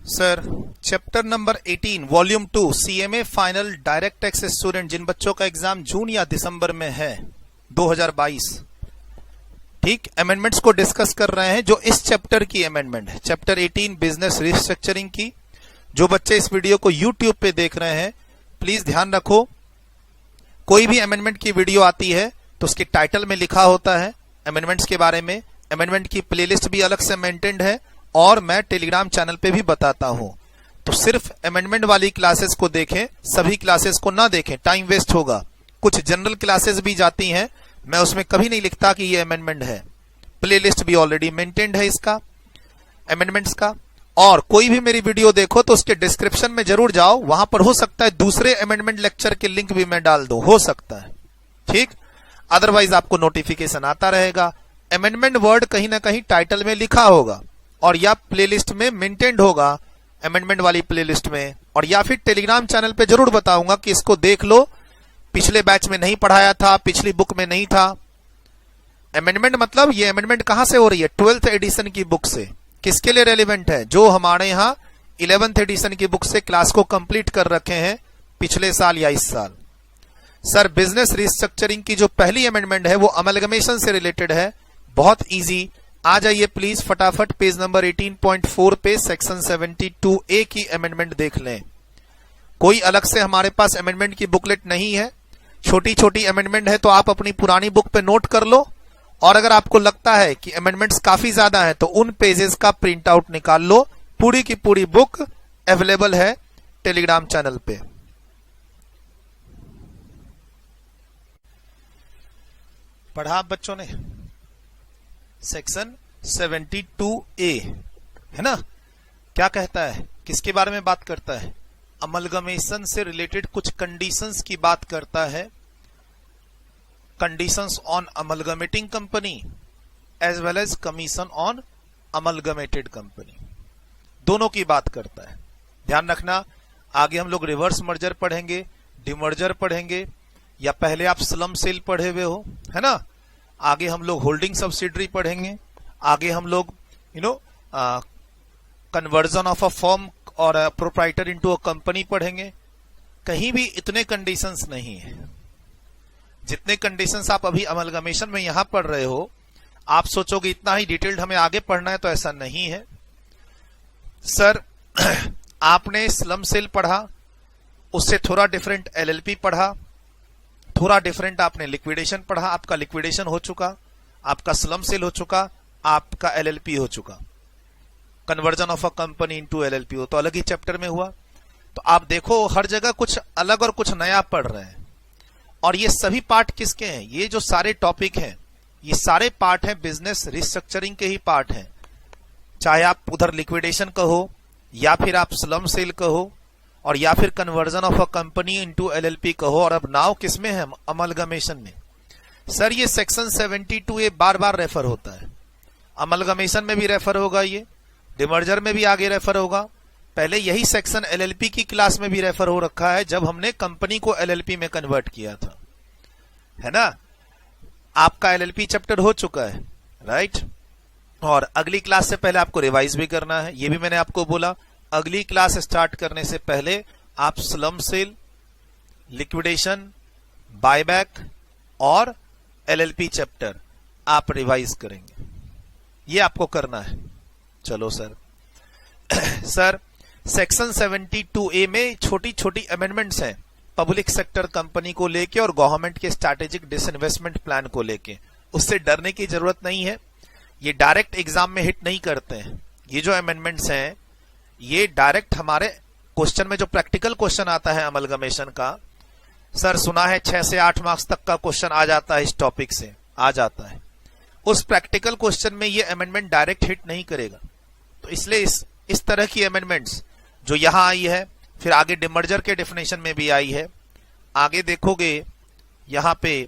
Sir chapter number 18 volume 2 CMA final direct tax student जिन बच्चों का एग्जाम जून या दिसंबर में है 2022, ठीक, अमेंडमेंट्स को डिस्कस कर रहे हैं जो इस चैप्टर की अमेंडमेंट है, चैप्टर 18 बिजनेस रिस्ट्रक्चरिंग की। जो बच्चे इस वीडियो को यूट्यूब पे देख रहे हैं प्लीज ध्यान रखो, कोई भी अमेंडमेंट की वीडियो आती है तो उसके टाइटल में लिखा होता है अमेंडमेंट्स के बारे में। अमेंडमेंट की प्लेलिस्ट भी अलग से मेंटेन्ड है और मैं टेलीग्राम चैनल पे भी बताता हूं। तो सिर्फ अमेंडमेंट वाली क्लासेस को देखें, सभी क्लासेस को ना देखें, टाइम वेस्ट होगा। कुछ जनरल क्लासेस भी जाती हैं, मैं उसमें कभी नहीं लिखता कि ये अमेंडमेंट है। प्लेलिस्ट भी ऑलरेडी मेंटेन्ड है इसका अमेंडमेंट्स का। और कोई भी मेरी वीडियो देखो तो उसके डिस्क्रिप्शन में जरूर जाओ, वहां पर हो सकता है दूसरे अमेंडमेंट लेक्चर के लिंक भी मैं डाल दूं, हो सकता है, ठीक। अदरवाइज आपको नोटिफिकेशन आता रहेगा। अमेंडमेंट वर्ड कहीं ना कहीं टाइटल में लिखा होगा और या प्लेलिस्ट में मेंटेन्ड होगा, अमेंडमेंट वाली प्लेलिस्ट में, और या फिर टेलीग्राम चैनल पे जरूर बताऊंगा कि इसको देख लो, पिछले बैच में नहीं पढ़ाया था, पिछली बुक में नहीं था। अमेंडमेंट मतलब ये अमेंडमेंट कहां से हो रही है? 12th एडिशन की बुक से। किसके लिए रेलिवेंट है? जो हमारे यहाँ 11th एडिशन की बुक से क्लास को कंप्लीट कर रखे हैं पिछले साल या इस साल। सर बिजनेस रिस्ट्रक्चरिंग की जो पहली अमेंडमेंट है वो अमलगमेशन से रिलेटेड है, बहुत इजी। आ जाइए प्लीज फटाफट पेज नंबर 18.4 पे सेक्शन 72A की अमेंडमेंट देख लें। कोई अलग से हमारे पास अमेंडमेंट की बुकलेट नहीं है, छोटी छोटी अमेंडमेंट है, तो आप अपनी पुरानी बुक पे नोट कर लो। और अगर आपको लगता है कि अमेंडमेंट्स काफी ज्यादा है तो उन पेजेस का प्रिंट आउट निकाल लो। पूरी की पूरी बुक अवेलेबल है टेलीग्राम चैनल पे। पढ़ा आप बच्चों ने? सेक्शन 72A है ना, क्या कहता है, किसके बारे में बात करता है? अमलगमेशन से रिलेटेड कुछ कंडीशंस की बात करता है। Conditions on amalgamating company as well as commission on amalgamated company, दोनों की बात करता है। ध्यान रखना, आगे हम लोग रिवर्स मर्जर पढ़ेंगे, डिमर्जर पढ़ेंगे, या पहले आप स्लम सेल पढ़े हुए हो, है ना। आगे हम लोग होल्डिंग सब्सिडरी पढ़ेंगे, आगे हम लोग कन्वर्जन ऑफ अ फर्म और प्रोप्राइटर इनटू अ कंपनी पढ़ेंगे। कहीं भी इतने कंडीशंस नहीं है जितने कंडीशंस आप अभी अमलगमेशन में यहां पढ़ रहे हो। आप सोचोगे इतना ही डिटेल्ड हमें आगे पढ़ना है, तो ऐसा नहीं है सर। आपने स्लम सेल पढ़ा, उससे थोड़ा डिफरेंट एलएलपी पढ़ा, थोड़ा डिफरेंट आपने लिक्विडेशन पढ़ा, आपका लिक्विडेशन हो चुका, आपका स्लम सेल हो चुका, आपका एलएलपी हो चुका। Conversion of a company into LLP हो तो अलग ही चैप्टर में हुआ। तो आप देखो हर जगह कुछ अलग और कुछ नया पढ़ रहे हैं। और ये सभी पार्ट किसके हैं? ये जो सारे टॉपिक हैं ये सारे पार्ट हैं बिजनेस रिस्ट्रक्चरिंग के ही पार्ट हैं। चाहे आप उधर लिक्विडेशन कहो, या फिर आप स्लम सेल कहो, और या फिर conversion of a company into LLP कहो, और अब नाउ किसमें है? अमलगमेशन में। सर ये सेक्शन 72A बार बार रेफर होता है, अमलगमेशन में भी रेफर होगा, ये डिमर्जर में भी आगे रेफर होगा। पहले यही सेक्शन एलएलपी की क्लास में भी रेफर हो रखा है जब हमने कंपनी को एलएलपी में कन्वर्ट किया था, है ना। आपका एलएलपी चैप्टर हो चुका है, राइट। और अगली क्लास से पहले आपको रिवाइज भी करना है, ये भी मैंने आपको बोला। अगली क्लास स्टार्ट करने से पहले आप स्लम सेल, लिक्विडेशन, बायबैक और एलएलपी चैप्टर आप रिवाइज करेंगे, ये आपको करना है। चलो सर सर सेक्शन 72A में छोटी छोटी अमेंडमेंट्स हैं पब्लिक सेक्टर कंपनी को लेके और गवर्नमेंट के स्ट्रैटेजिक डिसइन्वेस्टमेंट प्लान को लेके। उससे डरने की जरूरत नहीं है, ये डायरेक्ट एग्जाम में हिट नहीं करते हैं। ये जो अमेंडमेंट्स हैं ये डायरेक्ट हमारे क्वेश्चन में जो प्रैक्टिकल क्वेश्चन आता है अमलगमेशन का, सर सुना है 6 से 8 मार्क्स तक का क्वेश्चन आ जाता है, इस टॉपिक से आ जाता है। उस प्रैक्टिकल क्वेश्चन में ये अमेंडमेंट डायरेक्ट हिट नहीं करेगा। तो इसलिए इस तरह की अमेंडमेंट्स जो यहां आई है, फिर आगे डिमर्जर के डेफिनेशन में भी आई है। आगे देखोगे यहां पे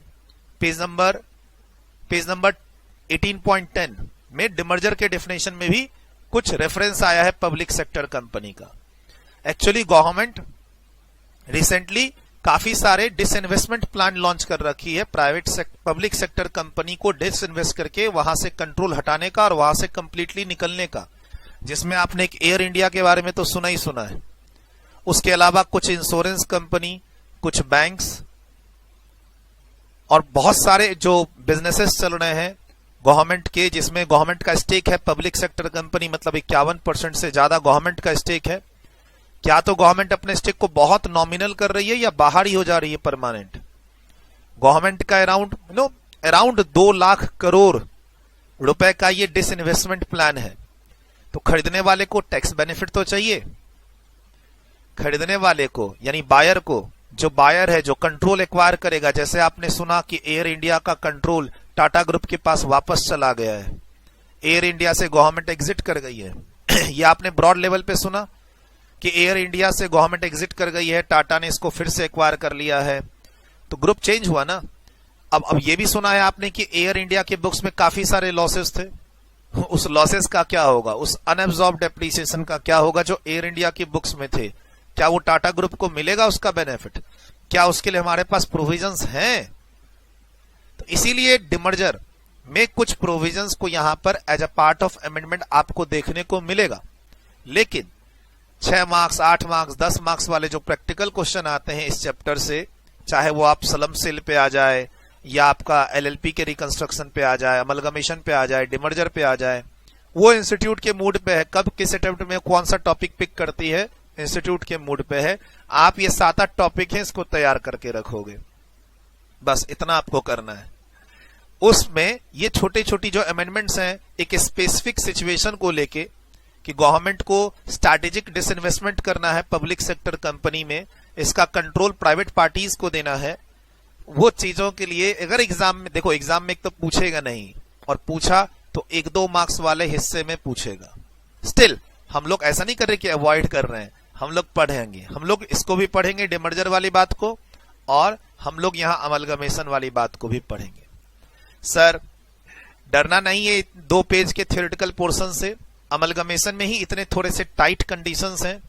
पेज नंबर 18.10 में डिमर्जर के डेफिनेशन में भी कुछ रेफरेंस आया है पब्लिक सेक्टर कंपनी का। एक्चुअली गवर्नमेंट रिसेंटली काफी सारे डिसइन्वेस्टमेंट प्लान लॉन्च कर रखी है पब्लिक सेक्टर कंपनी को डिसइन्वेस्ट करके वहां से कंट्रोल हटाने का और वहां से कंप्लीटली निकलने का। जिसमें आपने एक एयर इंडिया के बारे में तो सुना ही सुना है, उसके अलावा कुछ इंश्योरेंस कंपनी, कुछ बैंक्स और बहुत सारे जो बिजनेसेस चल रहे हैं गवर्नमेंट के, जिसमें गवर्नमेंट का स्टेक है। पब्लिक सेक्टर कंपनी मतलब 51% से ज्यादा गवर्नमेंट का स्टेक है। क्या तो गवर्नमेंट अपने स्टेक को बहुत नॉमिनल कर रही है या बाहर ही हो जा रही है परमानेंट? गवर्नमेंट का अराउंड 2 लाख करोड़ रुपए का ये डिसइन्वेस्टमेंट प्लान है। तो खरीदने वाले को टैक्स बेनिफिट तो चाहिए। खरीदने वाले को यानी बायर को, जो बायर है, जो कंट्रोल एक्वायर करेगा, जैसे आपने सुना कि एयर इंडिया का कंट्रोल टाटा ग्रुप के पास वापस चला गया है, एयर इंडिया से गवर्नमेंट एग्जिट कर गई है। यह आपने ब्रॉड लेवल पे सुना कि एयर इंडिया से गवर्नमेंट एग्जिट कर गई है, टाटा ने इसको फिर से एक्वायर कर लिया है, तो ग्रुप चेंज हुआ ना। अब ये भी सुना है आपने कि एयर इंडिया के बुक्स में काफी सारे लॉसेस थे। उस लॉसेस का क्या होगा, उस अनएब्सॉर्ब डेप्रिसिएशन का क्या होगा जो एयर इंडिया की बुक्स में थे? क्या वो टाटा ग्रुप को मिलेगा उसका बेनिफिट? क्या उसके लिए हमारे पास प्रोविजंस हैं? तो इसीलिए डिमर्जर में कुछ प्रोविजंस को यहां पर as a part of amendment आपको देखने को मिलेगा। लेकिन 6 मार्क्स, 8 मार्क्स, 10 मार्क्स वाले जो प्रैक्टिकल क्वेश्चन आते हैं इस चैप्टर से, चाहे वो आप स्लम सेल पे आ जाए या आपका एलएलपी के रिकंस्ट्रक्शन पे आ जाए, अमलगमेशन पे आ जाए, डिमर्जर पे आ जाए, वो इंस्टीट्यूट के मूड पे है। कब किस अटेम्प्ट में कौन सा टॉपिक पिक करती है, इंस्टीट्यूट के मूड पे है। आप ये 7-8 टॉपिक हैं, इसको तैयार करके रखोगे, बस इतना आपको करना है। उसमें ये छोटी छोटी जो अमेंडमेंट्स हैं एक स्पेसिफिक सिचुएशन को लेके कि गवर्नमेंट को स्ट्रैटेजिक डिसइन्वेस्टमेंट करना है पब्लिक सेक्टर कंपनी में, इसका कंट्रोल प्राइवेट पार्टीज को देना है, वो चीजों के लिए अगर एग्जाम में, देखो एग्जाम में एक तो पूछेगा नहीं, और पूछा तो 1-2 मार्क्स वाले हिस्से में पूछेगा। स्टिल हम लोग ऐसा नहीं कर रहे कि अवॉइड कर रहे हैं, हम लोग पढ़ेंगे, हम लोग इसको भी पढ़ेंगे डिमर्जर वाली बात को, और हम लोग यहां अमलगमेशन वाली बात को भी पढ़ेंगे। सर डरना नहीं है 2 पेज के थ्योरेटिकल पोर्शन से, अमलगमेशन में ही इतने थोड़े से टाइट कंडीशंस हैं,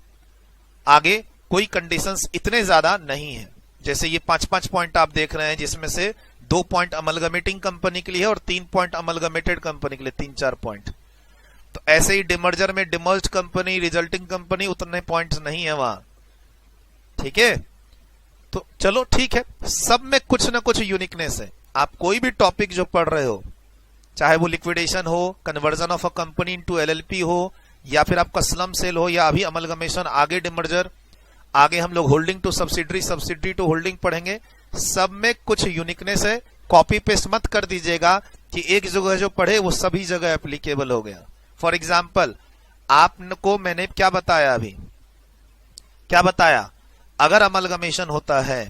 आगे कोई कंडीशंस इतने ज्यादा नहीं है। जैसे ये 5-5 पॉइंट आप देख रहे हैं, जिसमें से 2 पॉइंट अमलगमेटिंग कंपनी के लिए है और 3 पॉइंट अमलगमेटेड कंपनी के लिए, 3-4 पॉइंट। तो ऐसे ही डिमर्जर में डिमर्ज्ड कंपनी, रिजल्टिंग कंपनी, उतने पॉइंट्स नहीं है वहां, ठीक है। तो चलो ठीक है, सब में कुछ ना कुछ यूनिकनेस है। आप कोई भी टॉपिक जो पढ़ रहे हो, चाहे वो लिक्विडेशन हो, conversion of a company into LLP हो, या फिर आपका स्लम सेल हो, या अभी अमलगमेशन, आगे डिमर्जर, आगे हम लोग holding to subsidiary, subsidiary to holding पढ़ेंगे, सब में कुछ यूनिकनेस है। कॉपी पेस्ट मत कर दीजिएगा कि एक जगह जो पढ़े वो सभी जगह एप्लीकेबल हो गया। फॉर एग्जाम्पल आपको मैंने क्या बताया, अभी क्या बताया, अगर अमलगमेशन होता है,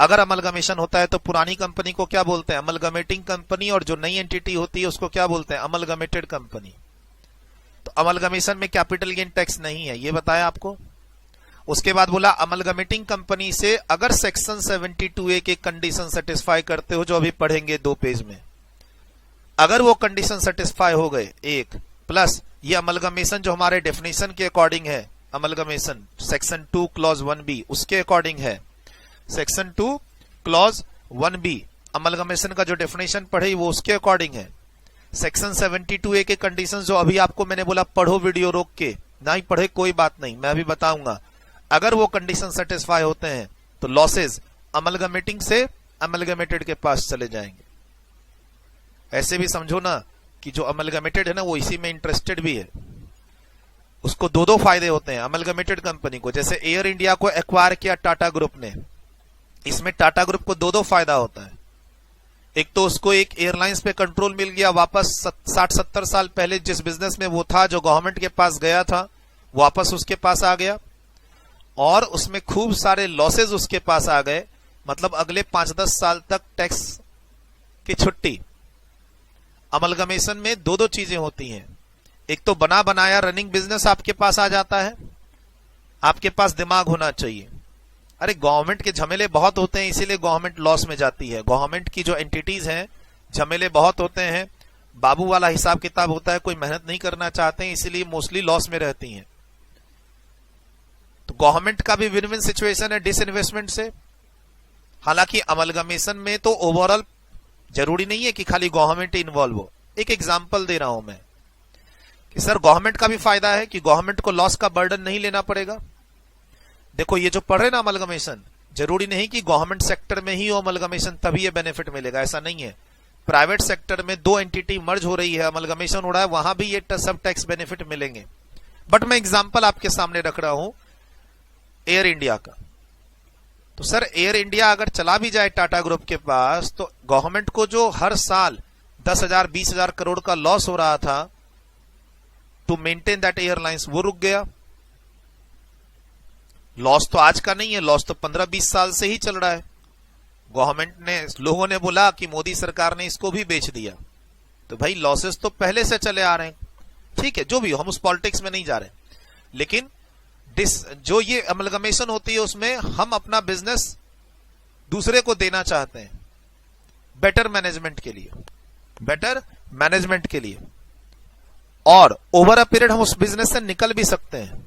अगर अमलगमेशन होता है तो पुरानी कंपनी को क्या बोलते हैं, अमलगमेटिंग कंपनी, और जो नई एंटिटी होती है उसको क्या बोलते हैं, अमलगमेटेड कंपनी। तो अमलगमेशन में कैपिटल गेन टैक्स नहीं है, ये बताया आपको। उसके बाद बोला अमलगमेटिंग कंपनी से अगर सेक्शन 72A के कंडीशन सेटिस्फाई करते हो, जो अभी पढ़ेंगे 2 पेज में, अगर वो कंडीशन सेटिस्फाई हो गए, एक प्लस ये अमलगमेशन जो हमारे डेफिनेशन के अकॉर्डिंग है, अमलगमेशन सेक्शन 2 क्लॉज 1B उसके अकॉर्डिंग है, सेक्शन 2 क्लॉज 1B अमलगमेशन का जो डेफिनेशन पढ़े वो उसके अकॉर्डिंग है। सेक्शन 72A के कंडीशंस जो अभी आपको मैंने बोला पढ़ो वीडियो रोक के, ना ही पढ़े कोई बात नहीं, मैं अभी बताऊंगा। अगर वो कंडीशन सेटिस्फाई होते हैं तो लॉसेस अमलगमेटिंग से अमलगमेटेड के पास चले जाएंगे। ऐसे भी समझो ना कि जो अमलगमेटेड है ना वो इसी में इंटरेस्टेड भी है, उसको 2 फायदे होते हैं अमलगमेटेड कंपनी को। जैसे एयर इंडिया को एक्वायर किया टाटा ग्रुप ने, इसमें टाटा ग्रुप को 2 फायदा होता है। एक तो उसको एक एयरलाइंस पे कंट्रोल मिल गया, वापस 60-70 साल पहले जिस बिजनेस में वो था, जो गवर्नमेंट के पास गया था, वापस उसके पास आ गया, और उसमें खूब सारे लॉसेस उसके पास आ गए, मतलब अगले 5-10 साल तक टैक्स की छुट्टी। अमलगमेशन में 2 चीजें होती हैं, एक तो बना बनाया रनिंग बिजनेस आपके पास आ जाता है, आपके पास दिमाग होना चाहिए। अरे गवर्नमेंट के झमेले बहुत होते हैं, इसीलिए गवर्नमेंट लॉस में जाती है। गवर्नमेंट की जो एंटिटीज हैं झमेले बहुत होते हैं, बाबू वाला हिसाब किताब होता है, कोई मेहनत नहीं करना चाहते हैं, इसीलिए मोस्टली लॉस में रहती हैं। तो गवर्नमेंट का भी विन विन सिचुएशन है डिसइन्वेस्टमेंट से। हालांकि अमलगमेशन में तो ओवरऑल जरूरी नहीं है कि खाली गवर्नमेंट इन्वॉल्व हो। एक एग्जांपल दे रहा हूं मैं कि सर गवर्नमेंट का भी फायदा है कि गवर्नमेंट को लॉस का बर्डन नहीं लेना पड़ेगा। देखो ये जो पढ़ रहे ना अमलगमेशन, जरूरी नहीं कि गवर्नमेंट सेक्टर में ही हो अमलगमेशन तभी ये बेनिफिट मिलेगा, ऐसा नहीं है। प्राइवेट सेक्टर में दो एंटिटी मर्ज हो रही है, अमलगमेशन हो रहा है, वहां भी ये सब टैक्स बेनिफिट मिलेंगे। बट मैं एग्जांपल आपके सामने रख रहा हूं एयर इंडिया का। तो सर एयर इंडिया अगर चला भी जाए टाटा ग्रुप के पास, तो गवर्नमेंट को जो हर साल 10,000 20,000 करोड़ का लॉस हो रहा था टू मेंटेन दैट एयरलाइंस, वो रुक गया। लॉस तो आज का नहीं है, लॉस तो 15-20 साल से ही चल रहा है। गवर्नमेंट ने, लोगों ने बोला कि मोदी सरकार ने इसको भी बेच दिया, तो भाई लॉसेस तो पहले से चले आ रहे हैं। ठीक है, जो भी हो, हम उस पॉलिटिक्स में नहीं जा रहे, लेकिन जो ये अमलगमेशन होती है उसमें हम अपना बिजनेस दूसरे को देना चाहते हैं बेटर मैनेजमेंट के लिए, बेटर मैनेजमेंट के लिए, और ओवर अ पीरियड हम उस बिजनेस से निकल भी सकते हैं,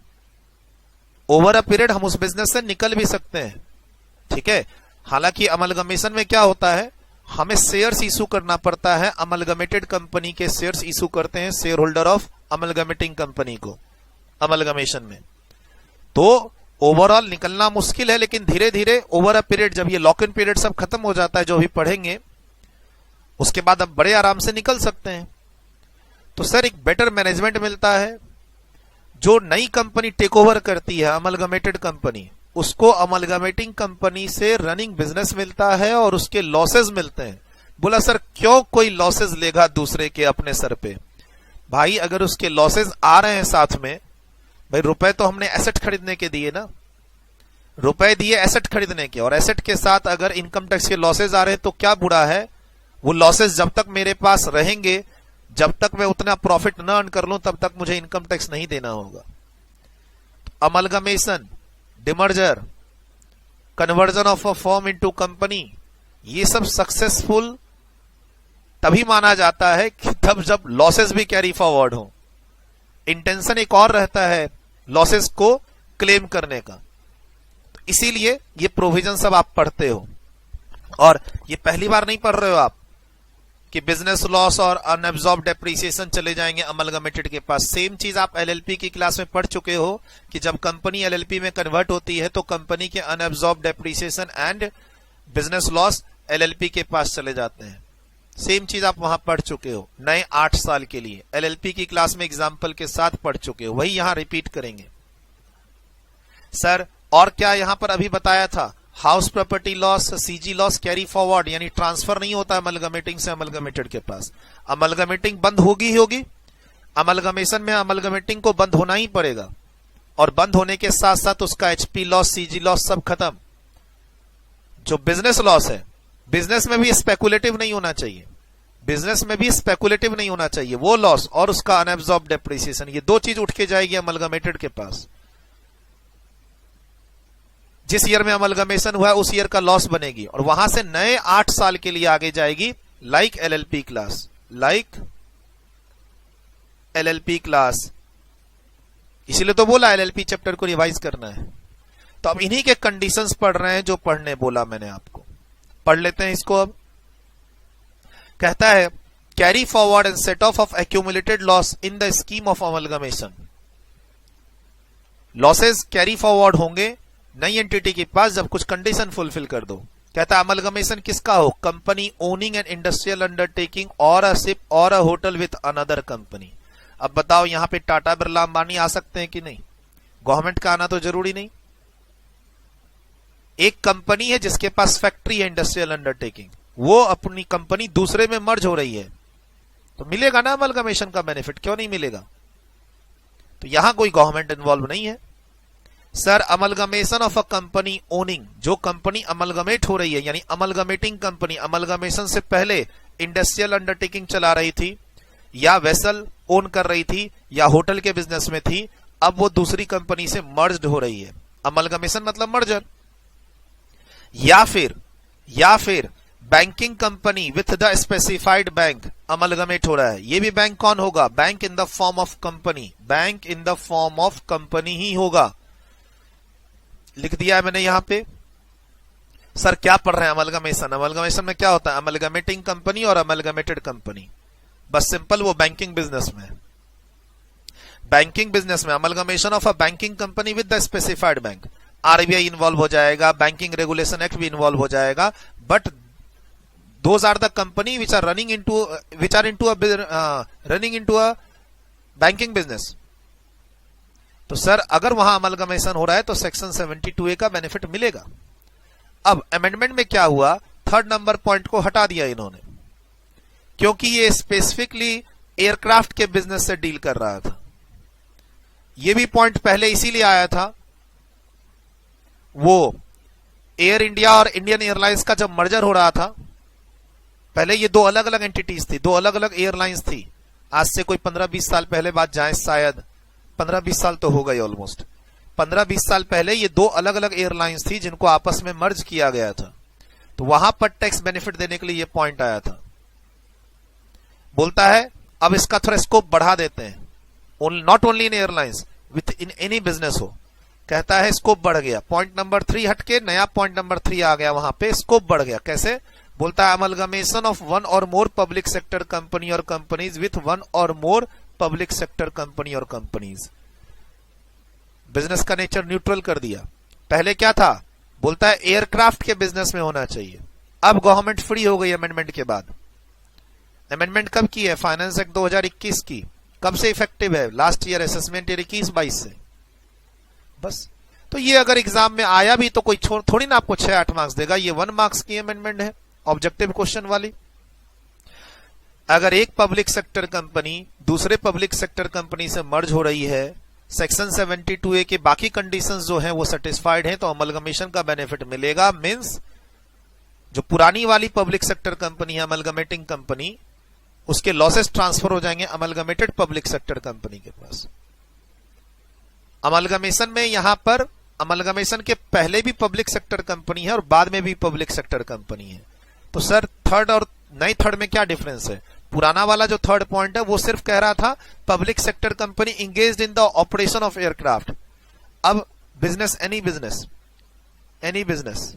ओवर अ पीरियड हम उस बिजनेस से निकल भी सकते हैं। ठीक है, हालांकि अमलगमेशन में क्या होता है, हमें शेयर्स इशू करना पड़ता है, अमलगमेटेड कंपनी के शेयर्स इशू करते हैं share holder of amalgamating company को अमलगमेशन में। तो ओवरऑल निकलना मुश्किल है, लेकिन धीरे धीरे ओवर अ पीरियड, जब ये लॉक इन पीरियड सब खत्म हो जाता है जो भी पढ़ेंगे, उसके बाद अब बड़े आराम से निकल सकते हैं। तो सर एक बेटर मैनेजमेंट मिलता है, जो नई कंपनी टेक ओवर करती है अमलगमेटेड कंपनी, उसको अमलगमेटिंग कंपनी से रनिंग बिजनेस मिलता है और उसके लॉसेस मिलते हैं। बोला सर क्यों कोई लॉसेस लेगा दूसरे के अपने सर पे? भाई अगर उसके लॉसेस आ रहे हैं साथ में, भाई रुपए तो हमने एसेट खरीदने के दिए ना, रुपए दिए एसेट खरीदने के, और एसेट के साथ अगर इनकम टैक्स के लॉसेस आ रहे हैं तो क्या बुरा है? वो लॉसेस जब तक मेरे पास रहेंगे, जब तक मैं उतना प्रॉफिट न अर्न कर लूं, तब तक मुझे इनकम टैक्स नहीं देना होगा। Amalgamation, demerger, conversion of a firm into company, ये सब सक्सेसफुल तभी माना जाता है कि तब जब लॉसेस भी कैरी फॉरवर्ड हो। इंटेंशन एक और रहता है लॉसेस को क्लेम करने का। तो इसीलिए ये प्रोविजन सब आप पढ़ते हो, और ये पहली बार नहीं पढ़ रहे हो आप कि बिजनेस लॉस और अनएब्सॉर्ब डेप्रिसिएशन चले जाएंगे अमलगमेटेड के पास। सेम चीज आप एलएलपी की क्लास में पढ़ चुके हो कि जब कंपनी एलएलपी में कन्वर्ट होती है तो कंपनी के unabsorb depreciation and business loss LLP के पास चले जाते हैं। सेम चीज आप वहां पढ़ चुके हो नए 8 साल के लिए, एलएलपी की क्लास में एग्जाम्पल के साथ पढ़ चुके हो, वही यहां रिपीट करेंगे। सर और क्या यहां पर अभी बताया था, house property loss, CG loss carry forward, यानी ट्रांसफर नहीं होता अमलगमेटिंग से अमलगमेटेड के पास। अमलगमेटिंग बंद होगी ही होगी, अमलगमेशन में अमलगमेटिंग को बंद होना ही पड़ेगा, और बंद होने के साथ साथ उसका एचपी लॉस, सीजी लॉस सब खत्म। जो बिजनेस लॉस है, बिजनेस में भी स्पेकुलेटिव नहीं होना चाहिए, बिजनेस में भी स्पेकुलेटिव नहीं होना चाहिए, वो लॉस और उसका अनएब्सॉर्ब डेप्रिसिएशन, ये दो चीज उठ के जाएगी अमलगमेटेड के पास। जिस ईयर में अमलगमेशन हुआ है उस ईयर का लॉस बनेगी, और वहां से नए 8 साल के लिए आगे जाएगी, like LLP class, like LLP class. इसीलिए तो बोला एलएलपी चैप्टर को रिवाइज करना है। तो अब इन्हीं के कंडीशंस पढ़ रहे हैं जो पढ़ने बोला मैंने आपको, पढ़ लेते हैं इसको। अब कहता है carry forward and set of accumulated loss in the scheme of amalgamation. Losses carry forward होंगे नई एंटिटी के पास जब कुछ कंडीशन फुलफिल कर दो। कहता है अमलगमेशन किसका हो, company owning an industrial undertaking और अ शिप और अ होटल विथ अनदर कंपनी। अब बताओ यहां पे टाटा बिरला अंबानी आ सकते हैं कि नहीं? गवर्नमेंट का आना तो जरूरी नहीं। एक कंपनी है जिसके पास फैक्ट्री है इंडस्ट्रियल अंडरटेकिंग, वो अपनी कंपनी दूसरे में मर्ज हो रही है, तो मिलेगा ना अमलगमेशन का बेनिफिट, क्यों नहीं मिलेगा? तो यहां कोई गवर्नमेंट इन्वॉल्व नहीं है। Sir amalgamation of a company owning, जो कंपनी अमलगमेट हो रही है, यानी अमलगमेटिंग कंपनी अमलगमेशन से पहले इंडस्ट्रियल अंडरटेकिंग चला रही थी, या वेसल ओन कर रही थी, या होटल के बिजनेस में थी, अब वो दूसरी कंपनी से मर्ज्ड हो रही है। अमलगमेशन मतलब मर्जर। या फिर banking company with the specified bank amalgamate हो रहा है। ये भी बैंक कौन होगा? Bank in the form of company, bank in the form of company ही होगा। लिख दिया है मैंने यहां पे। सर क्या पढ़ रहे हैं अमलगमेशन? अमलगमेशन में क्या होता है? अमलगमेटिंग कंपनी और अमलगमेटेड कंपनी, बस सिंपल वो बैंकिंग बिजनेस में। बैंकिंग बिजनेस में amalgamation of a banking company with the specified bank, RBI involve हो जाएगा, बैंकिंग रेगुलेशन एक्ट भी इन्वॉल्व हो जाएगा, but those are the company which are running into a banking business. तो sir अगर वहां अमलगमेशन हो रहा है तो सेक्शन 72A का बेनिफिट मिलेगा। अब अमेंडमेंट में क्या हुआ, थर्ड नंबर पॉइंट को हटा दिया इन्होंने, क्योंकि ये स्पेसिफिकली एयरक्राफ्ट के बिजनेस से डील कर रहा था। ये भी पॉइंट पहले इसीलिए आया था, वो एयर इंडिया और इंडियन एयरलाइंस का जब मर्जर हो रहा था, पहले ये दो अलग अलग एंटिटीज थी, दो अलग अलग एयरलाइंस थी। आज से कोई 15-20 साल पहले बात जाए, शायद 15-20 साल तो हो गई ऑलमोस्ट, 15-20 साल पहले ये दो अलग अलग एयरलाइंस थी जिनको आपस में मर्ज किया गया था। तो वहां पर टैक्स बेनिफिट देने के लिए ये पॉइंट आया था। बोलता है अब इसका थोड़ा स्कोप बढ़ा देते हैं, not only in airlines, with in any business हो। कहता है स्कोप बढ़ गया, पॉइंट नंबर 3 हटके नया पॉइंट नंबर 3 आ गया, वहां पे स्कोप बढ़ गया। कैसे? बोलता है अमलगमेशन ऑफ वन और मोर पब्लिक सेक्टर कंपनी और कंपनीज विथ वन और मोर पब्लिक सेक्टर कंपनी और कंपनीज। बिजनेस का नेचर न्यूट्रल कर दिया। पहले क्या था? बोलता है एयरक्राफ्ट के बिजनेस में होना चाहिए। अब गवर्नमेंट फ्री हो गई अमेंडमेंट के बाद। अमेंडमेंट कब की है? फाइनेंस एक्ट 2021 की। कब से इफेक्टिव है? लास्ट ईयर असेसमेंट ईयर 21-22 से। बस तो ये अगर एग्जाम में आया भी तो कोई थोड़ी ना आपको 6-8 मार्क्स देगा। ये 1 मार्क्स की अमेंडमेंट है, ऑब्जेक्टिव क्वेश्चन वाली। अगर एक पब्लिक सेक्टर कंपनी दूसरे पब्लिक सेक्टर कंपनी से मर्ज हो रही है, सेक्शन 72A के बाकी कंडीशंस जो हैं वो सेटिस्फाइड हैं, तो अमलगमेशन का बेनिफिट मिलेगा। मींस जो पुरानी वाली पब्लिक सेक्टर कंपनी है, अमलगमेटिंग कंपनी, उसके लॉसेस ट्रांसफर हो जाएंगे अमलगमेटेड पब्लिक सेक्टर कंपनी के पास। अमलगमेशन में यहां पर अमलगमेशन के पहले भी पब्लिक सेक्टर कंपनी है और बाद में भी पब्लिक सेक्टर कंपनी है। तो सर थर्ड और नई थर्ड में क्या डिफरेंस है? पुराना वाला जो थर्ड पॉइंट है वो सिर्फ कह रहा था public sector company engaged in the operation of aircraft. अब बिजनेस, एनी बिजनेस।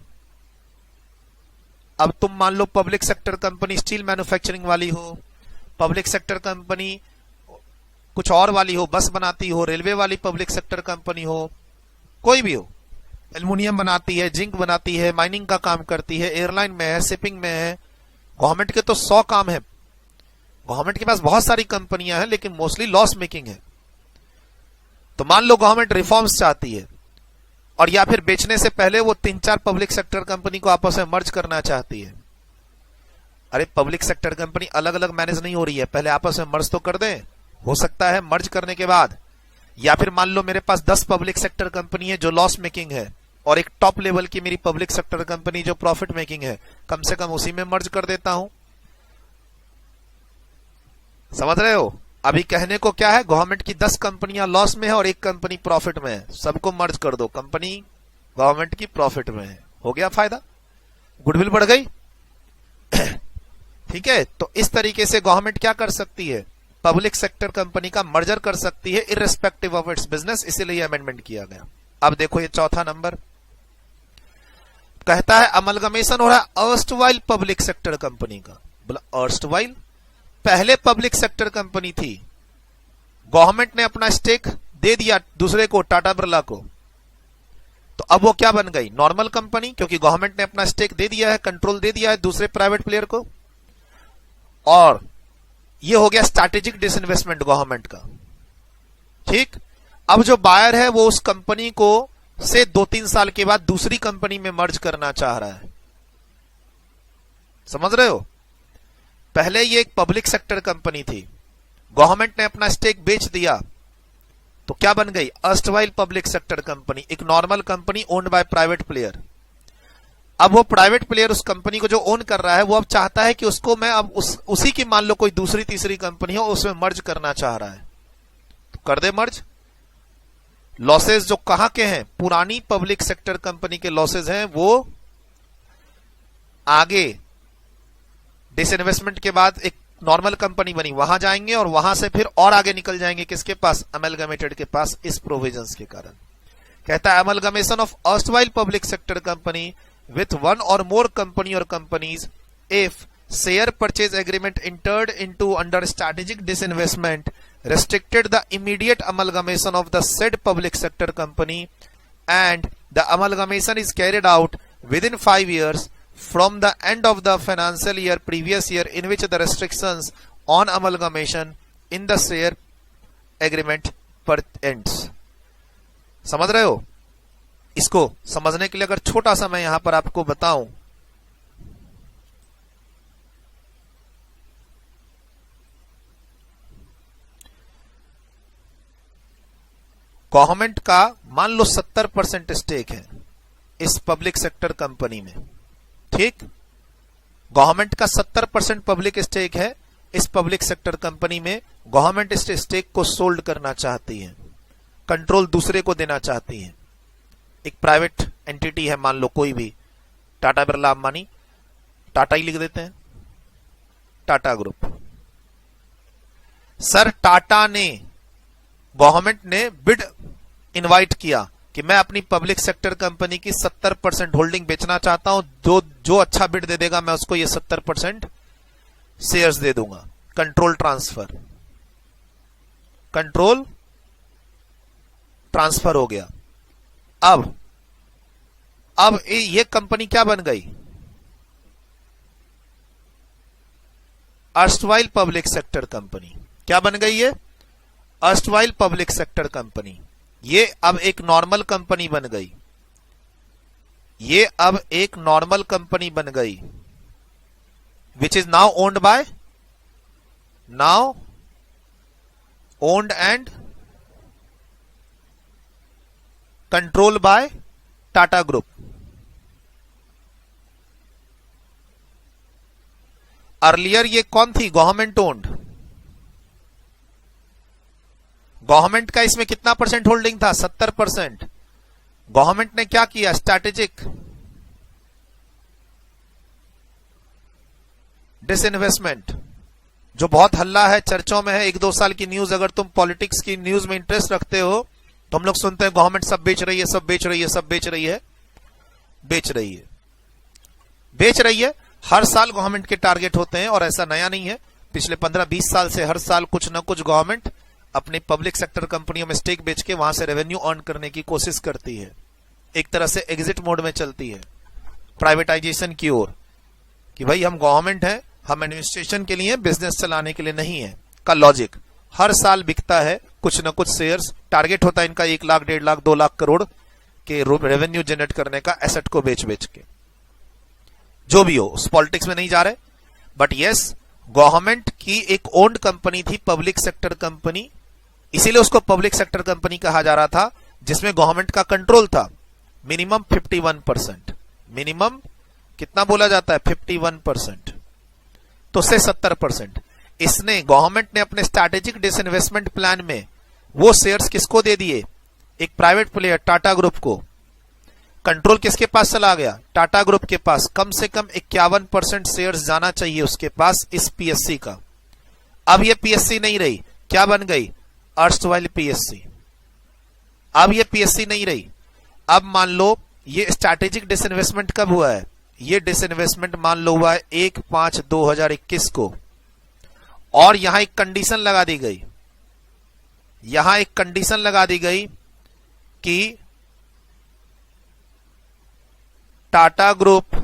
अब तुम मान लो public sector company steel manufacturing वाली हो, पब्लिक सेक्टर कंपनी कुछ और वाली हो, बस बनाती हो, रेलवे वाली पब्लिक सेक्टर कंपनी हो, कोई भी हो, एल्युमिनियम बनाती है, जिंक बनाती है, माइनिंग का काम करती है, एयरलाइन में है, शिपिंग में है। गवर्नमेंट के तो 100 काम है, गवर्नमेंट के पास बहुत सारी कंपनियां हैं, लेकिन मोस्टली लॉस मेकिंग है। तो मान लो गवर्नमेंट रिफॉर्म्स चाहती है और या फिर बेचने से पहले वो 3-4 पब्लिक सेक्टर कंपनी को आपस में मर्ज करना चाहती है। अरे पब्लिक सेक्टर कंपनी अलग अलग मैनेज नहीं हो रही है, पहले आपस में मर्ज तो कर दें। हो सकता है मर्ज करने के बाद, या फिर मान लो मेरे पास 10 पब्लिक सेक्टर कंपनी है जो लॉस मेकिंग है और एक टॉप लेवल की मेरी पब्लिक सेक्टर कंपनी जो प्रॉफिट मेकिंग है, कम से कम उसी में मर्ज कर देता हूं। समझ रहे हो? अभी कहने को क्या है, गवर्नमेंट की 10 कंपनियां लॉस में है और एक कंपनी प्रॉफिट में है, सबको मर्ज कर दो, कंपनी गवर्नमेंट की प्रॉफिट में है, हो गया फायदा, गुडविल बढ़ गई। ठीक है, तो इस तरीके से गवर्नमेंट क्या कर सकती है, पब्लिक सेक्टर कंपनी का मर्जर कर सकती है इररिस्पेक्टिव ऑफ इट्स बिजनेस, इसीलिए अमेंडमेंट किया गया। अब देखो ये चौथा नंबर कहता है अमलगमेशन हो रहा है अर्स्टवाइल पब्लिक सेक्टर कंपनी का। बोला अर्स्टवाइल, पहले पब्लिक सेक्टर कंपनी थी, गवर्नमेंट ने अपना स्टेक दे दिया दूसरे को, टाटा बिरला को, तो अब वो क्या बन गई? नॉर्मल कंपनी, क्योंकि गवर्नमेंट ने अपना स्टेक दे दिया है, कंट्रोल दे दिया है दूसरे प्राइवेट प्लेयर को, और ये हो गया स्ट्रैटेजिक डिसइन्वेस्टमेंट गवर्नमेंट का। ठीक, अब जो बायर है वो उस कंपनी को से 2-3 साल के बाद दूसरी कंपनी में मर्ज करना चाह रहा है। समझ रहे हो? पहले ये एक पब्लिक सेक्टर कंपनी थी, गवर्नमेंट ने अपना स्टेक बेच दिया, तो क्या बन गई? अर्स्टवाइल पब्लिक सेक्टर कंपनी, एक normal company owned by private player. अब वो प्राइवेट प्लेयर उस कंपनी को जो ओन कर रहा है, वो अब चाहता है कि उसको मैं अब उसी की मान लो कोई दूसरी तीसरी कंपनी हो, उसमें मर्ज करना चाह रहा है, तो कर दे मर्ज। लॉसेस जो कहां के हैं, पुरानी पब्लिक सेक्टर कंपनी के लॉसेस हैं, वो आगे डिसइन्वेस्टमेंट के बाद एक नॉर्मल कंपनी बनी, वहां जाएंगे और वहां से फिर और आगे निकल जाएंगे किसके पास? अमलगमेटेड के पास, इस प्रोविजंस के कारण। कहता है amalgamation of erstwhile public sector company with one or more company or companies if share purchase agreement entered into under strategic disinvestment restricted the immediate amalgamation of the said public sector company and the amalgamation is carried out within 5 years from the end of the financial year previous year in which the restrictions on amalgamation in the share agreement पर ends। समझ रहे हो? इसको समझने के लिए अगर छोटा सा मैं यहां पर आपको बताऊं, गवर्नमेंट का मान लो 70% स्टेक है इस पब्लिक सेक्टर कंपनी में, ठीक? गवर्नमेंट का 70% पब्लिक स्टेक है इस पब्लिक सेक्टर कंपनी में। गवर्नमेंट इस स्टेक को सोल्ड करना चाहती है, कंट्रोल दूसरे को देना चाहती है। एक प्राइवेट एंटिटी है, मान लो कोई भी, टाटा बिरला अंबानी, टाटा ही लिख देते हैं, टाटा ग्रुप। सर टाटा ने, गवर्नमेंट ने बिड इनवाइट किया कि मैं अपनी पब्लिक सेक्टर कंपनी की 70% होल्डिंग बेचना चाहता हूं, जो अच्छा बिड दे देगा मैं उसको ये 70% शेयर्स दे दूंगा। कंट्रोल ट्रांसफर, कंट्रोल ट्रांसफर हो गया। अब ये कंपनी क्या बन गई? Erstwhile public sector company. क्या बन गई ये? Erstwhile public sector company. ये अब एक नॉर्मल कंपनी बन गई, ये अब एक नॉर्मल कंपनी बन गई, which is now owned by, now owned and control by Tata group. Earlier ये कौन थी? Government owned. गवर्नमेंट का इसमें कितना परसेंट होल्डिंग था? 70%। गवर्नमेंट ने क्या किया? स्ट्रैटेजिक डिसइन्वेस्टमेंट, जो बहुत हल्ला है, चर्चों में है, 1-2 साल की न्यूज। अगर तुम पॉलिटिक्स की न्यूज में इंटरेस्ट रखते हो तो हम लोग सुनते हैं गवर्नमेंट सब बेच रही है, सब बेच रही है, सब बेच रही है, बेच रही है, बेच रही है। हर साल गवर्नमेंट के टारगेट होते हैं और ऐसा नया नहीं है। पिछले 15-20 साल से हर साल कुछ ना कुछ गवर्नमेंट अपनी पब्लिक सेक्टर कंपनियों में स्टेक बेच के वहां से रेवेन्यू अर्न करने की कोशिश करती है। एक तरह से एग्जिट मोड में चलती है, प्राइवेटाइजेशन की ओर, कि भाई हम गवर्नमेंट हैं, हम एडमिनिस्ट्रेशन के लिए, बिजनेस चलाने के लिए नहीं है, का लॉजिक। हर साल बिकता है कुछ ना कुछ शेयर्स, टारगेट होता है इनका 1 लाख, 1.5 लाख, 2 लाख करोड़ के रेवेन्यू जनरेट करने का, एसेट को बेच बेच के। जो भी हो, उस पॉलिटिक्स में नहीं जा रहे, बट यस, गवर्नमेंट की एक ओन्ड कंपनी थी पब्लिक सेक्टर कंपनी, इसीलिए उसको पब्लिक सेक्टर कंपनी कहा जा रहा था, जिसमें गवर्नमेंट का कंट्रोल था। मिनिमम 51%, मिनिमम कितना बोला जाता है? 51%, तो से 70%। इसने, गवर्नमेंट ने अपने स्ट्रैटेजिक डिसइन्वेस्टमेंट प्लान में वो शेयर्स किसको दे दिए? एक प्राइवेट प्लेयर, टाटा ग्रुप को। कंट्रोल किसके पास चला गया? टाटा ग्रुप के पास। कम से कम 51% शेयर्स जाना चाहिए उसके पास इस पीएससी का। अब ये पीएससी नहीं रही, क्या बन गई? Erstwhile PSC. अब ये पीएससी नहीं रही। अब मान लो ये स्ट्रैटेजिक डिसइन्वेस्टमेंट कब हुआ है? ये डिसइन्वेस्टमेंट मान लो हुआ है 1/5/2021 को, और यहां एक कंडीशन लगा दी गई, यहां एक कंडीशन लगा दी गई कि Tata group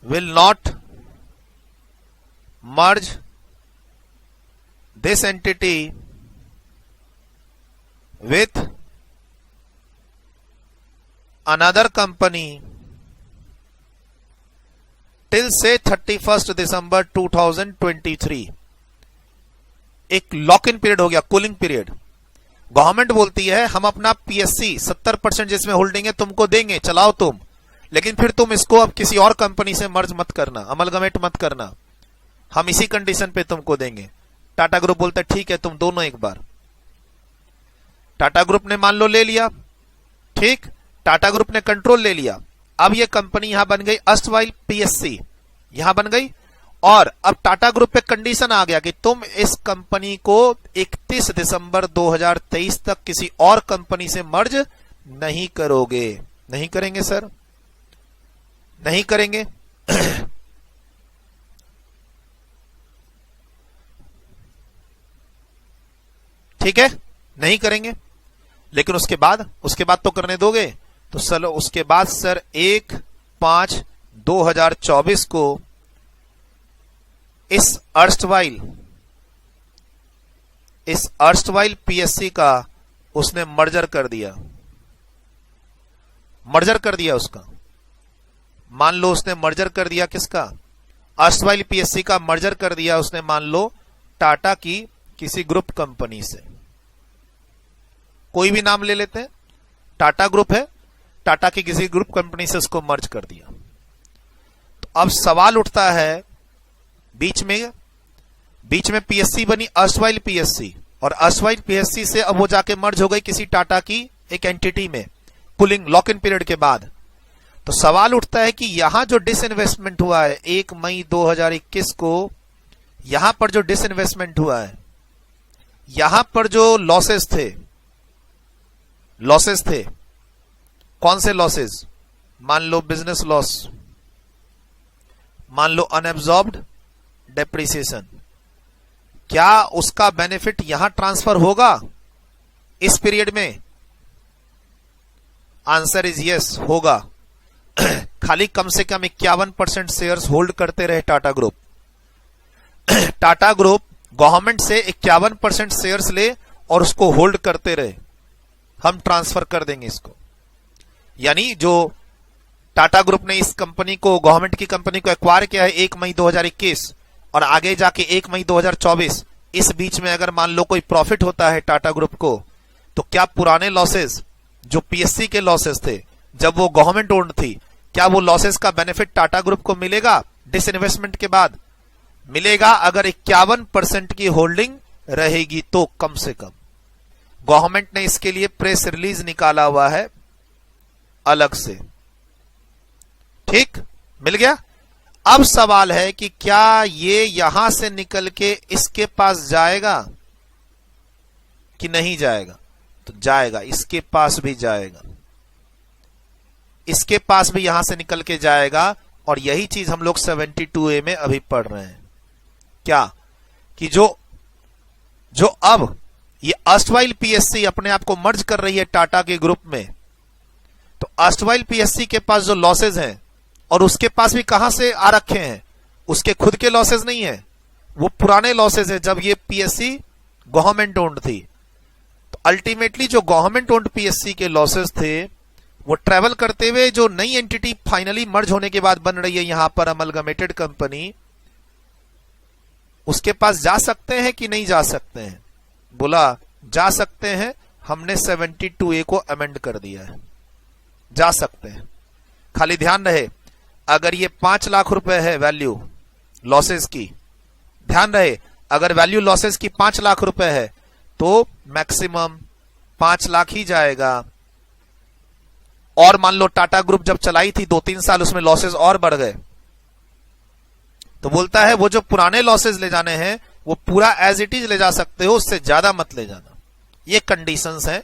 will not merge this entity with another company till say 31st December 2023। एक लॉक इन पीरियड हो गया, कूलिंग पीरियड। गवर्नमेंट बोलती है हम अपना पीएससी 70% जिसमें होल्डिंग है तुमको देंगे, चलाओ तुम, लेकिन फिर तुम इसको अब किसी और कंपनी से मर्ज मत करना, अमलगमेट मत करना, हम इसी कंडीशन पे तुमको देंगे। टाटा ग्रुप बोलता है ठीक है, तुम दोनों एक बार। टाटा ग्रुप ने मान लो ले लिया, ठीक, टाटा ग्रुप ने कंट्रोल ले लिया। अब ये कंपनी यहां बन गई अर्स्टवाइल पीएससी, यहां बन गई, और अब टाटा ग्रुप पे कंडीशन आ गया कि तुम इस कंपनी को 31 दिसंबर 2023 तक किसी और कंपनी से मर्ज नहीं करोगे। नहीं करेंगे सर, नहीं करेंगे। ठीक है, नहीं करेंगे, लेकिन उसके बाद तो करने दोगे। तो चलो उसके बाद सर 1/5/2024 को इस अर्स्टवाइल पीएससी का उसने मर्जर कर दिया उसका। मान लो उसने मर्जर कर दिया किसका? अर्स्टवाइल पीएससी का मर्जर कर दिया उसने, मान लो टाटा की किसी ग्रुप कंपनी से। कोई भी नाम ले लेते हैं, टाटा ग्रुप है, टाटा की किसी ग्रुप कंपनी से उसको मर्ज कर दिया। तो अब सवाल उठता है, बीच में पीएससी बनी अर्स्टवाइल पीएससी, और अर्स्टवाइल पीएससी से अब वो जाके मर्ज हो गई किसी टाटा की एक एंटिटी में पुलिंग लॉक इन पीरियड के बाद। तो सवाल उठता है कि यहां जो डिसइन्वेस्टमेंट हुआ है 1 मई 2021 को, यहां पर जो डिसइन्वेस्टमेंट हुआ है, यहां पर जो लॉसेस थे, कौन से लॉसेस? मान लो बिजनेस लॉस, मान लो अनएब्जॉर्ब्ड डेप्रिसिएशन, क्या उसका बेनिफिट यहां ट्रांसफर होगा इस पीरियड में? आंसर इज यस, होगा। खाली कम से कम 51% शेयर्स होल्ड करते रहे Tata group. Tata group government से 51% शेयर्स ले और उसको होल्ड करते रहे, हम ट्रांसफर कर देंगे इसको। यानी जो टाटा ग्रुप ने इस कंपनी को, गवर्नमेंट की कंपनी को एक्वायर किया है 1 मई 2021 और आगे जाके 1 मई 2024, इस बीच में अगर मान लो कोई प्रॉफिट होता है टाटा ग्रुप को, तो क्या पुराने लॉसेस जो पीएससी के लॉसेस थे जब वो गवर्नमेंट ओन्ड थी, क्या वो लॉसेस का बेनिफिट टाटा ग्रुप को मिलेगा डिसइन्वेस्टमेंट के बाद? मिलेगा अगर 51% की होल्डिंग रहेगी तो। कम से कम गवर्नमेंट ने इसके लिए प्रेस रिलीज निकाला हुआ है अलग से। ठीक, मिल गया। अब सवाल है कि क्या ये यहां से निकल के इसके पास जाएगा कि नहीं जाएगा? तो जाएगा, इसके पास भी जाएगा, इसके पास भी यहां से निकल के जाएगा। और यही चीज हम लोग 72A में अभी पढ़ रहे हैं। क्या कि जो अब ये अर्स्टवाइल पीएससी अपने आप को मर्ज कर रही है टाटा के ग्रुप में, तो अर्स्टवाइल पीएससी के पास जो लॉसेज हैं, और उसके पास भी कहां से आ रखे हैं? उसके खुद के लॉसेज नहीं है, वो पुराने लॉसेज है जब ये पीएससी गवर्नमेंट ओन्ड थी। तो अल्टीमेटली जो गवर्नमेंट ओन्ड पीएससी के लॉसेज थे वो ट्रेवल करते हुए जो नई एंटिटी फाइनली मर्ज होने के बाद बन रही है यहां पर अमलगमेटेड कंपनी, उसके पास जा सकते हैं कि नहीं जा सकते हैं? बोला जा सकते हैं, हमने 72A को अमेंड कर दिया है, जा सकते हैं। खाली ध्यान रहे, अगर ये 5 लाख रुपए है वैल्यू लॉसेस की, ध्यान रहे अगर वैल्यू लॉसेस की 5 लाख रुपए है तो मैक्सिमम 5 लाख ही जाएगा। और मान लो टाटा ग्रुप जब चलाई थी 2-3 साल, उसमें लॉसेस और बढ़ गए, तो बोलता है वो जो पुराने लॉसेस ले जाने हैं वो पूरा एज इट इज ले जा सकते हो, उससे ज्यादा मत ले जाना। ये कंडीशंस हैं।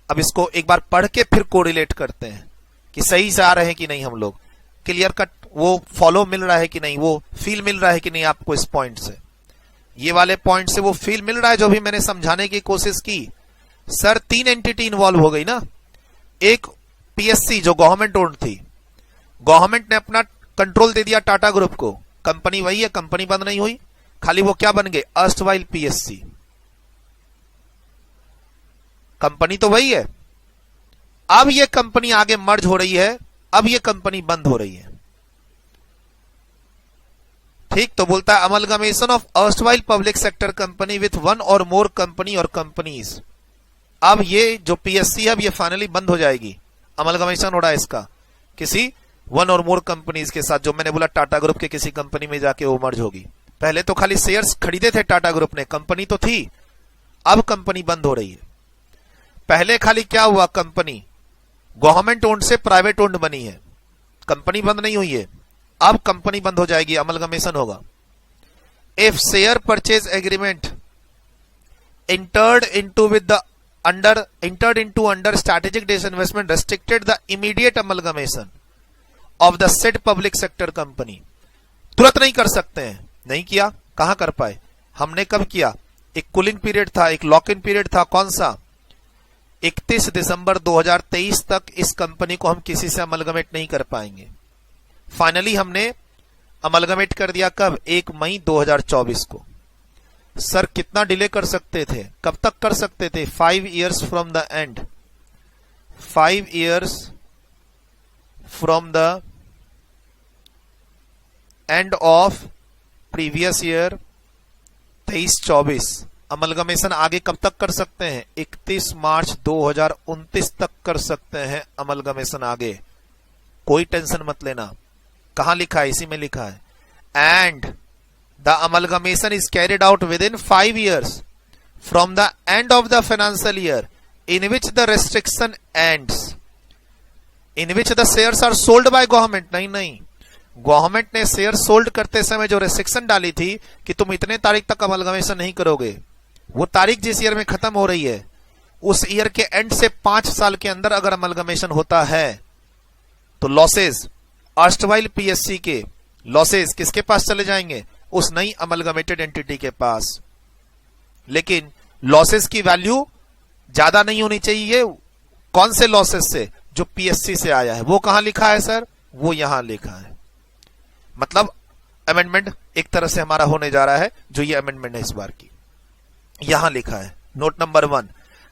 अब इसको एक बार पढ़ के फिर कोरिलेट करते हैं कि सही से आ रहे हैं कि नहीं, हम लोग क्लियर कट वो फॉलो मिल रहा है कि नहीं, वो फील मिल रहा है कि नहीं आपको इस पॉइंट से, ये वाले पॉइंट से वो फील मिल रहा है जो भी मैंने समझाने की कोशिश की। सर 3 एंटिटी इन्वॉल्व हो गई ना, एक पीएससी जो गवर्नमेंट ओन्ड थी, गवर्नमेंट ने अपना कंट्रोल दे दिया टाटा ग्रुप को, कंपनी वही है, कंपनी बंद नहीं हुई, खाली वो क्या बन गए? Erstwhile PSC. कंपनी तो वही है, अब ये कंपनी आगे मर्ज हो रही है, अब ये कंपनी बंद हो रही है। ठीक, तो बोलता है amalgamation of erstwhile public sector company with 1 और मोर कंपनी और कंपनीज। अब ये जो पीएससी है अब ये फाइनली बंद हो जाएगी, अमलगमेशन हो रहा है इसका किसी 1 और मोर कंपनीज के साथ, जो मैंने बोला टाटा ग्रुप के किसी कंपनी में जाके वो मर्ज होगी। पहले तो खाली शेयर्स खरीदे थे टाटा ग्रुप ने, कंपनी तो थी, अब कंपनी बंद हो रही है। पहले खाली क्या हुआ, कंपनी गवर्नमेंट ओन्ड से प्राइवेट ओन्ड बनी है, कंपनी बंद नहीं हुई है, अब कंपनी बंद हो जाएगी, अमलगमेशन होगा। If share purchase agreement entered into under strategic disinvestment restricted the immediate amalgamation of the said public sector company। तुरंत नहीं कर सकते हैं, नहीं किया, कहां कर पाए? हमने कब किया? एक कूलिंग पीरियड था, एक लॉक इन पीरियड था। कौन सा? 31 दिसंबर 2023 तक इस कंपनी को हम किसी से अमलगमेट नहीं कर पाएंगे। फाइनली हमने अमलगमेट कर दिया कब? 1 मई 2024 को। सर कितना डिले कर सकते थे? कब तक कर सकते थे? 5 years from the and, 5 years from the end of previous year 23-24। Amalgamation आगे कब तक कर सकते हैं? 31 मार्च 2029 तक कर सकते हैं अमलगमेशन आगे। कोई टेंशन मत लेना। कहां लिखा है? इसी में लिखा है। And the amalgamation is carried out within 5 years from the end of the financial year in which the restriction ends, in which the shares are sold by government. नहीं, गवर्नमेंट ने शेयर सोल्ड करते समय जो restriction डाली थी कि तुम इतने तारीख तक अमलगमेशन नहीं करोगे, वो तारीख जिस ईयर में खत्म हो रही है उस ईयर के एंड से 5 साल के अंदर अगर अमलगमेशन होता है तो लॉसेस, अर्स्टवाइल पीएससी के लॉसेस किसके पास चले जाएंगे? उस नई अमलगमेटेड एंटिटी के पास। लेकिन लॉसेस की वैल्यू ज्यादा नहीं होनी चाहिए। कौन से लॉसेस से? जो पीएससी से आया है। वो कहां लिखा है सर? वो यहां लिखा है। मतलब अमेंडमेंट एक तरह से हमारा होने जा रहा है। जो ये अमेंडमेंट है इस बार की, यहां लिखा है note number 1,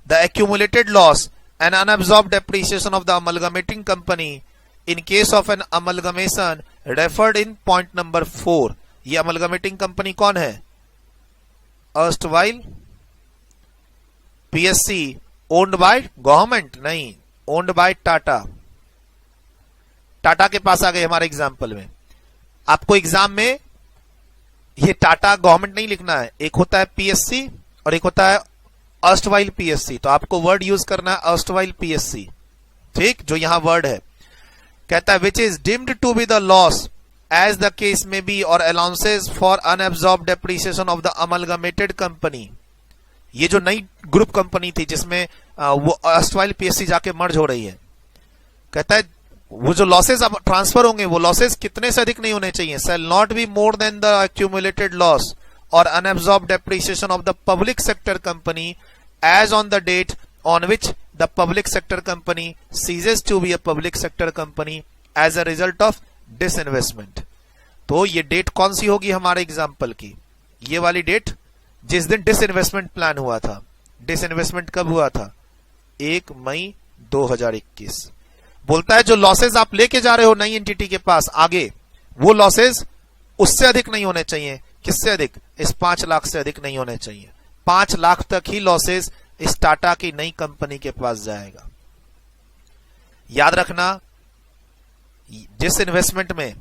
the accumulated loss and unabsorbed depreciation of the amalgamating company in case of an amalgamation referred in point number 4। ये अमलगमेटिंग कंपनी कौन है? Erstwhile PSC owned by government? नहीं, ओन्ड बाय टाटा। टाटा के पास आ गए हमारे एग्जाम्पल में। आपको एग्जाम में ये टाटा गवर्नमेंट नहीं लिखना है। एक होता है पीएससी और एक होता है अर्स्टवाइल पीएससी। तो आपको वर्ड यूज करना है अर्स्टवाइल पीएससी। ठीक, जो यहां वर्ड है कहता है which is deemed to be the loss as the case may be और allowances for unabsorbed depreciation of the amalgamated company. ये जो नई ग्रुप कंपनी थी जिसमें वो अर्स्टवाइल पीएससी जाके मर्ज हो रही है, कहता है वो जो लॉसेस अब ट्रांसफर होंगे वो लॉसेस कितने से अधिक नहीं होने चाहिए? Shall not be more than the accumulated loss और unabsorbed depreciation of the public sector company as on the date on which the public sector company ceases to be a public sector company as a result of disinvestment. तो ये date कौन सी होगी हमारे example की? ये वाली date जिस दिन डिसइन्वेस्टमेंट प्लान हुआ था। डिसइन्वेस्टमेंट कब हुआ था? 1 मई 2021। बोलता है जो लॉसेस आप लेके जा रहे हो नई एंटिटी के पास आगे, वो लॉसेस उससे अधिक नहीं होने चाहिए। किससे अधिक? इस 5 लाख से अधिक नहीं होने चाहिए। 5 लाख तक ही लॉसेस इस टाटा की नई कंपनी के पास जाएगा। याद रखना, जिस इन्वेस्टमेंट में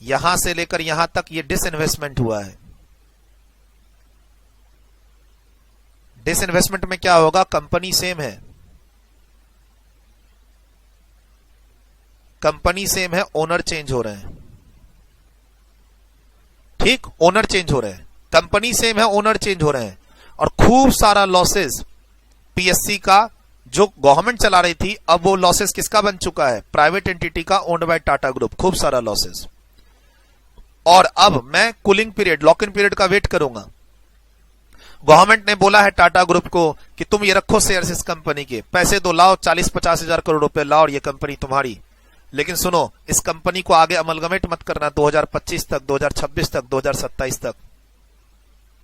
यहां से लेकर यहां तक ये डिसइन्वेस्टमेंट हुआ है, डिसइन्वेस्टमेंट में क्या होगा? कंपनी सेम है, कंपनी सेम है, ओनर चेंज हो रहे हैं। ठीक, ओनर चेंज हो रहे हैं, कंपनी सेम है, ओनर चेंज हो रहे हैं। और खूब सारा लॉसेस पीएससी का जो गवर्नमेंट चला रही थी, अब वो लॉसेस किसका बन चुका है? प्राइवेट एंटिटी का, ओन्ड बाय टाटा ग्रुप। खूब सारा लॉसेस। और अब मैं cooling period, lock in period का वेट करूंगा। गवर्नमेंट ने बोला है टाटा ग्रुप को कि तुम ये रखो शेयर्स इस कंपनी के, पैसे दो, लाओ 40-50 हजार करोड़ रुपए लाओ और ये कंपनी तुम्हारी। लेकिन सुनो, इस कंपनी को आगे अमलगमेट मत करना 2025 तक, 2026 तक, 2027 तक।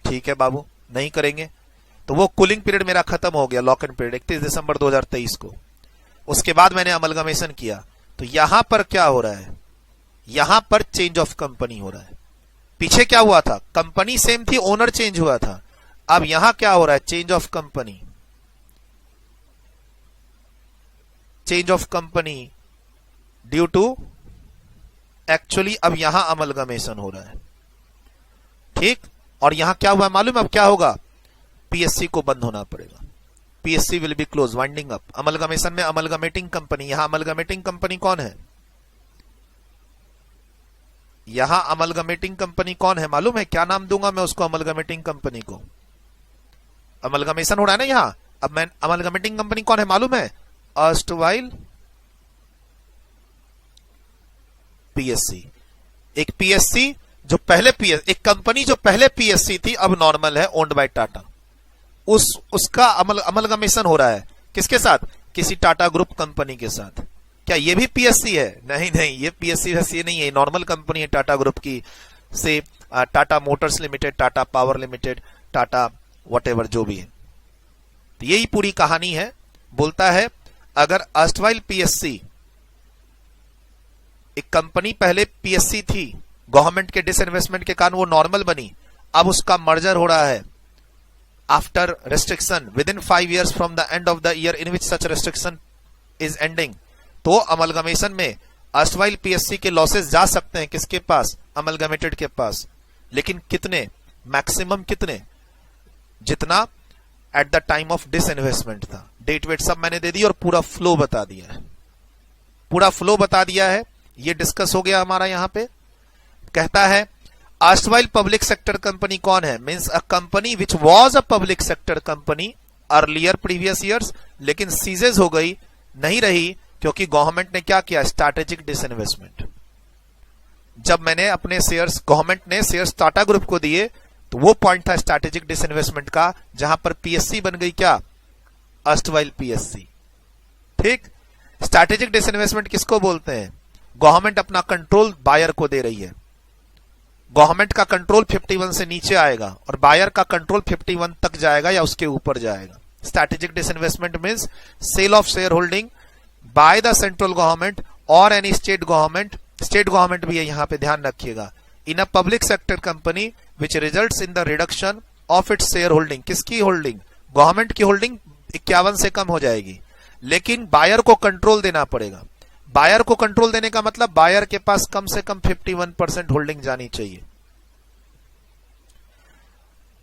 ठीक है बाबू, नहीं करेंगे। तो वो कूलिंग पीरियड मेरा खत्म हो गया, लॉक इन पीरियड 31 दिसंबर 2023 को। उसके बाद मैंने अमलगमेशन किया। तो यहां पर क्या हो रहा है? यहां पर चेंज ऑफ कंपनी हो रहा है। पीछे क्या हुआ था? कंपनी सेम थी, ओनर चेंज हुआ था। अब यहां क्या हो रहा है? Change of company. Change of company due to actually अब यहां अमलगमेशन हो रहा है। ठीक, और यहां क्या हुआ मालूम? अब क्या होगा? पीएससी को बंद होना पड़ेगा। PSC will be close, winding up. Amalgamation में अमलगमेटिंग कंपनी, यहां अमलगमेटिंग कंपनी कौन है? यहां अमलगमेटिंग कंपनी कौन है मालूम है? क्या नाम दूंगा मैं उसको अमलगमेटिंग कंपनी को? अमलगमेशन हो रहा है ना यहां। अब मैं अमलगमेटिंग कंपनी कौन है मालूम है? Erstwhile PSC. एक पीएससी जो पहले एक कंपनी जो पहले पीएससी थी अब नॉर्मल है, ओन्ड बाय टाटा, उसका अमलगमेशन हो रहा है किसके साथ? किसी टाटा ग्रुप कंपनी के साथ। क्या ये भी पीएससी है? नहीं नहीं, ये पीएससी वैसी नहीं है, नॉर्मल कंपनी है टाटा ग्रुप की, से Tata Motors limited, Tata power limited, Tata whatever जो भी है। तो यही पूरी कहानी है। बोलता है अगर अर्स्टवाइल पीएससी, एक कंपनी पहले पीएससी थी, गवर्नमेंट के डिसइन्वेस्टमेंट के कारण वो नॉर्मल बनी, अब उसका मर्जर हो रहा है after restriction with in 5 years from the end of the year in which such restriction is ending, तो अमलगमेशन में अर्स्टवाइल पीएससी के लॉसेस जा सकते हैं किसके पास? अमलगमेटेड के पास। लेकिन कितने? मैक्सिमम कितने? जितना at the time of disinvestment था। डेट वेट सब मैंने दे दी और पूरा फ्लो बता दिया है, पूरा फ्लो बता दिया है। ये डिस्कस हो गया हमारा। यहां पे कहता है अर्स्टवाइल पब्लिक सेक्टर कंपनी कौन है? Means a company which was a public sector company earlier previous years, लेकिन सीजेज हो गई, नहीं रही, क्योंकि गवर्नमेंट ने क्या किया? Strategic disinvestment. जब मैंने अपने शेयर्स, गवर्नमेंट ने शेयर्स टाटा ग्रुप को दिए, तो वो पॉइंट था स्ट्रैटेजिक डिसइन्वेस्टमेंट का, जहां पर पीएससी बन गई क्या? Erstwhile PSC. ठीक, स्ट्रैटेजिक डिसइन्वेस्टमेंट किसको बोलते हैं? गवर्नमेंट अपना कंट्रोल बायर को दे रही है, गवर्नमेंट का कंट्रोल 51 से नीचे आएगा और बायर का कंट्रोल 51 तक जाएगा या उसके ऊपर जाएगा। Strategic disinvestment means sale of share holding by the central government और any state government, state government भी है यहां पे, ध्यान रखिएगा, in a public sector company which results in the reduction of its share holding. किसकी होल्डिंग? गवर्नमेंट की holding 51 से कम हो जाएगी, लेकिन बायर को कंट्रोल देना पड़ेगा। बायर को कंट्रोल देने का मतलब बायर के पास कम से कम 51% होल्डिंग जानी चाहिए।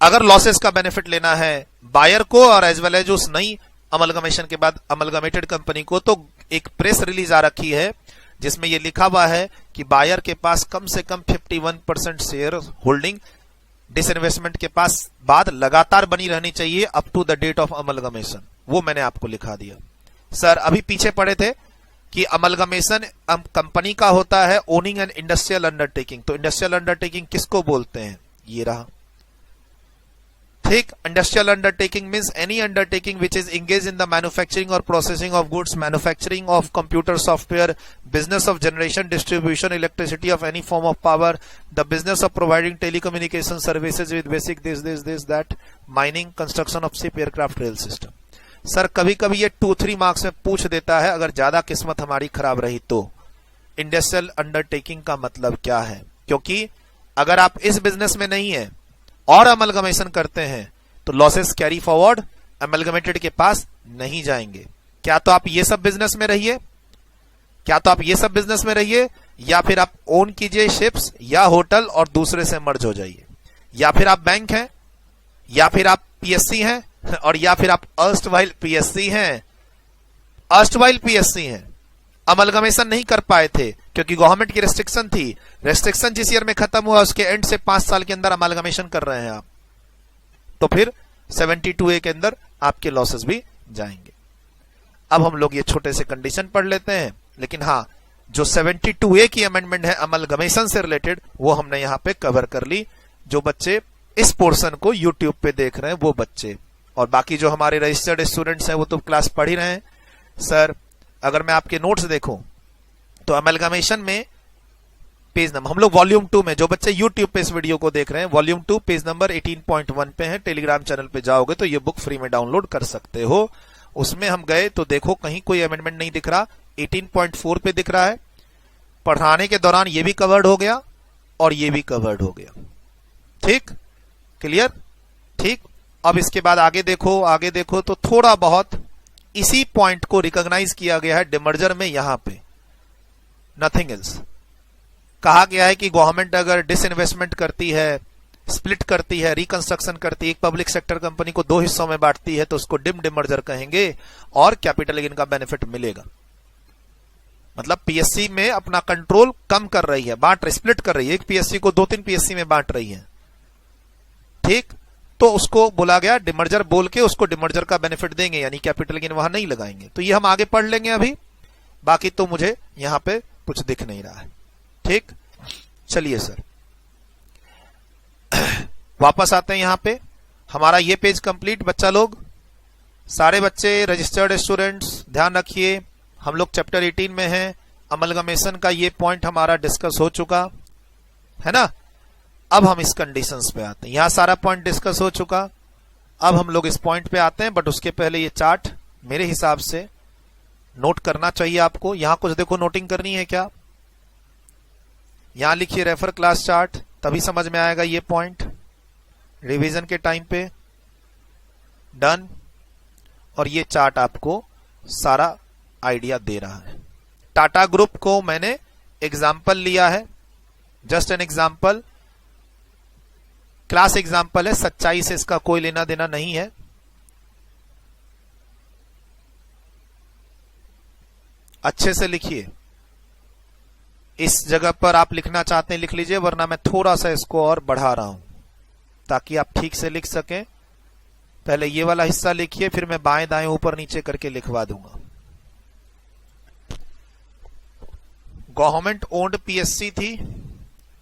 अगर लॉसेस का बेनिफिट लेना है बायर को और एज वेल एज उस नई अमलगमेशन के बाद अमलगमेटेड कंपनी को, तो एक प्रेस रिलीज आ रखी है जिसमें यह लिखा हुआ है कि बायर के पास कम से कम 51% शेयर होल्डिंग डिसइन्वेस्टमेंट के पास बाद लगातार बनी रहनी चाहिए up to the date of amalgamation. वो मैंने आपको लिखा दिया। सर अभी पीछे पढ़े थे कि अमलगमेशन कंपनी का होता है ओनिंग एन इंडस्ट्रियल अंडरटेकिंग। तो इंडस्ट्रियल अंडरटेकिंग किसको बोलते हैं? ये रहा। ठीक, industrial undertaking means any undertaking which is engage in the manufacturing और processing of goods, manufacturing of computer software, business of generation distribution electricity of any form of power, the business of providing telecommunication services with basic this that, mining, construction of ship, aircraft, rail system. Sir कभी कभी ये 2-3 marks में पूछ देता है, अगर ज्यादा किस्मत हमारी खराब रही तो इंडस्ट्रियल अंडरटेकिंग का मतलब क्या है? क्योंकि अगर आप इस बिजनेस में नहीं है और अमलगमेशन करते हैं तो लॉसेस कैरी फॉरवर्ड अमलगमेटेड के पास नहीं जाएंगे। क्या तो आप ये सब बिजनेस में रहिए, क्या तो आप ये सब बिजनेस में रहिए, या फिर आप ओन कीजिए शिप्स या होटल और दूसरे से मर्ज हो जाइए, या फिर आप बैंक हैं, या फिर आप पीएससी हैं, और या फिर आप अर्स्टवाइल पीएससी हैं। अर्स्टवाइल पीएससी हैं, अमलगमेशन नहीं कर पाए थे क्योंकि गवर्नमेंट की रेस्ट्रिक्शन थी। रेस्ट्रिक्शन जिस ईयर में खत्म हुआ उसके एंड से 5 साल के अंदर अमलगमेशन कर रहे हैं आप, तो फिर 72A के अंदर आपके लॉसेस भी जाएंगे। अब हम लोग ये छोटे से कंडीशन पढ़ लेते हैं, लेकिन हाँ जो 72A की अमेंडमेंट है अमलगमेशन से रिलेटेड वो हमने यहां पे कवर कर ली। जो बच्चे इस पोर्शन को यूट्यूब पे देख रहे हैं वो बच्चे, और बाकी जो हमारे रजिस्टर्ड स्टूडेंट्स हैं वो तो क्लास पढ़ ही रहे हैं। सर अगर मैं आपके नोट्स देखूं तो अमलगमेशन में पेज नंबर, हम लोग वॉल्यूम 2 में, जो बच्चे यूट्यूब पे इस वीडियो को देख रहे हैं वॉल्यूम 2 पेज नंबर 18.1 पे है। टेलीग्राम चैनल पे जाओगे तो ये बुक फ्री में डाउनलोड कर सकते हो। उसमें हम गए तो देखो कहीं कोई अमेंडमेंट नहीं दिख रहा, 18.4 पे दिख रहा है। पढ़ाने के दौरान ये भी कवर्ड हो गया और ये भी कवर्ड हो गया। ठीक, क्लियर? ठीक, अब इसके बाद आगे देखो, आगे देखो तो थोड़ा बहुत इसी पॉइंट को रिकॉग्नाइज किया गया है डिमर्जर में, यहां पे नथिंग एल्स। कहा गया है कि गवर्नमेंट अगर डिसइन्वेस्टमेंट करती है, स्प्लिट करती है, रिकंस्ट्रक्शन करती है, एक पब्लिक सेक्टर कंपनी को 2 हिस्सों में बांटती है तो उसको डिमर्जर कहेंगे और कैपिटल गेन का बेनिफिट मिलेगा। मतलब पीएससी में अपना कंट्रोल कम कर रही है, बांट, स्प्लिट कर रही है, एक पीएससी को 2-3 पीएससी में बांट रही है। ठीक, तो उसको बोला गया डिमर्जर, बोल के उसको डिमर्जर का बेनिफिट देंगे, यानी कैपिटल गेन वहां नहीं लगाएंगे। तो ये हम आगे पढ़ लेंगे अभी, बाकी तो मुझे यहां पे कुछ दिख नहीं रहा है। ठीक, चलिए सर वापस आते हैं यहां पे, हमारा ये पेज कंप्लीट। बच्चा लोग, सारे बच्चे रजिस्टर्ड स्टूडेंट्स ध्यान रखिए, हम लोग चैप्टर 18 में हैं। अमलगमेशन का ये पॉइंट हमारा डिस्कस हो चुका है ना। अब हम इस कंडीशंस पे आते हैं। यहां सारा पॉइंट डिस्कस हो चुका, अब हम लोग इस पॉइंट पे आते हैं। बट उसके पहले ये चार्ट मेरे हिसाब से नोट करना चाहिए आपको। यहां कुछ देखो नोटिंग करनी है क्या, यहां लिखिए रेफर क्लास चार्ट, तभी समझ में आएगा ये पॉइंट रिवीजन के टाइम पे। डन। और ये चार्ट आपको सारा आइडिया दे रहा है। टाटा ग्रुप को मैंने एग्जाम्पल लिया है, just an example, class example है, सच्चाई से इसका कोई लेना देना नहीं है। अच्छे से लिखिए, इस जगह पर आप लिखना चाहते हैं लिख लीजिए, वरना मैं थोड़ा सा इसको और बढ़ा रहा हूं ताकि आप ठीक से लिख सकें। पहले ये वाला हिस्सा लिखिए, फिर मैं बाएं दाएं ऊपर नीचे करके लिखवा दूंगा। गवर्नमेंट ओन्ड पीएससी थी,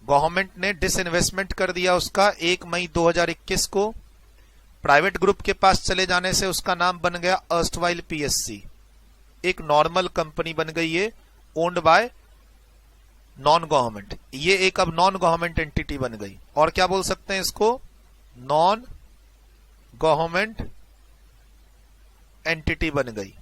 गवर्नमेंट ने डिसइन्वेस्टमेंट कर दिया उसका 1 मई 2021 को। प्राइवेट ग्रुप के पास चले जाने से उसका नाम बन गया अर्स्टवाइल पीएससी, एक नॉर्मल कंपनी बन गई है, ओन्ड बाय नॉन गवर्नमेंट। ये एक अब नॉन गवर्नमेंट एंटिटी बन गई, और क्या बोल सकते हैं इसको, नॉन गवर्नमेंट एंटिटी बन गई।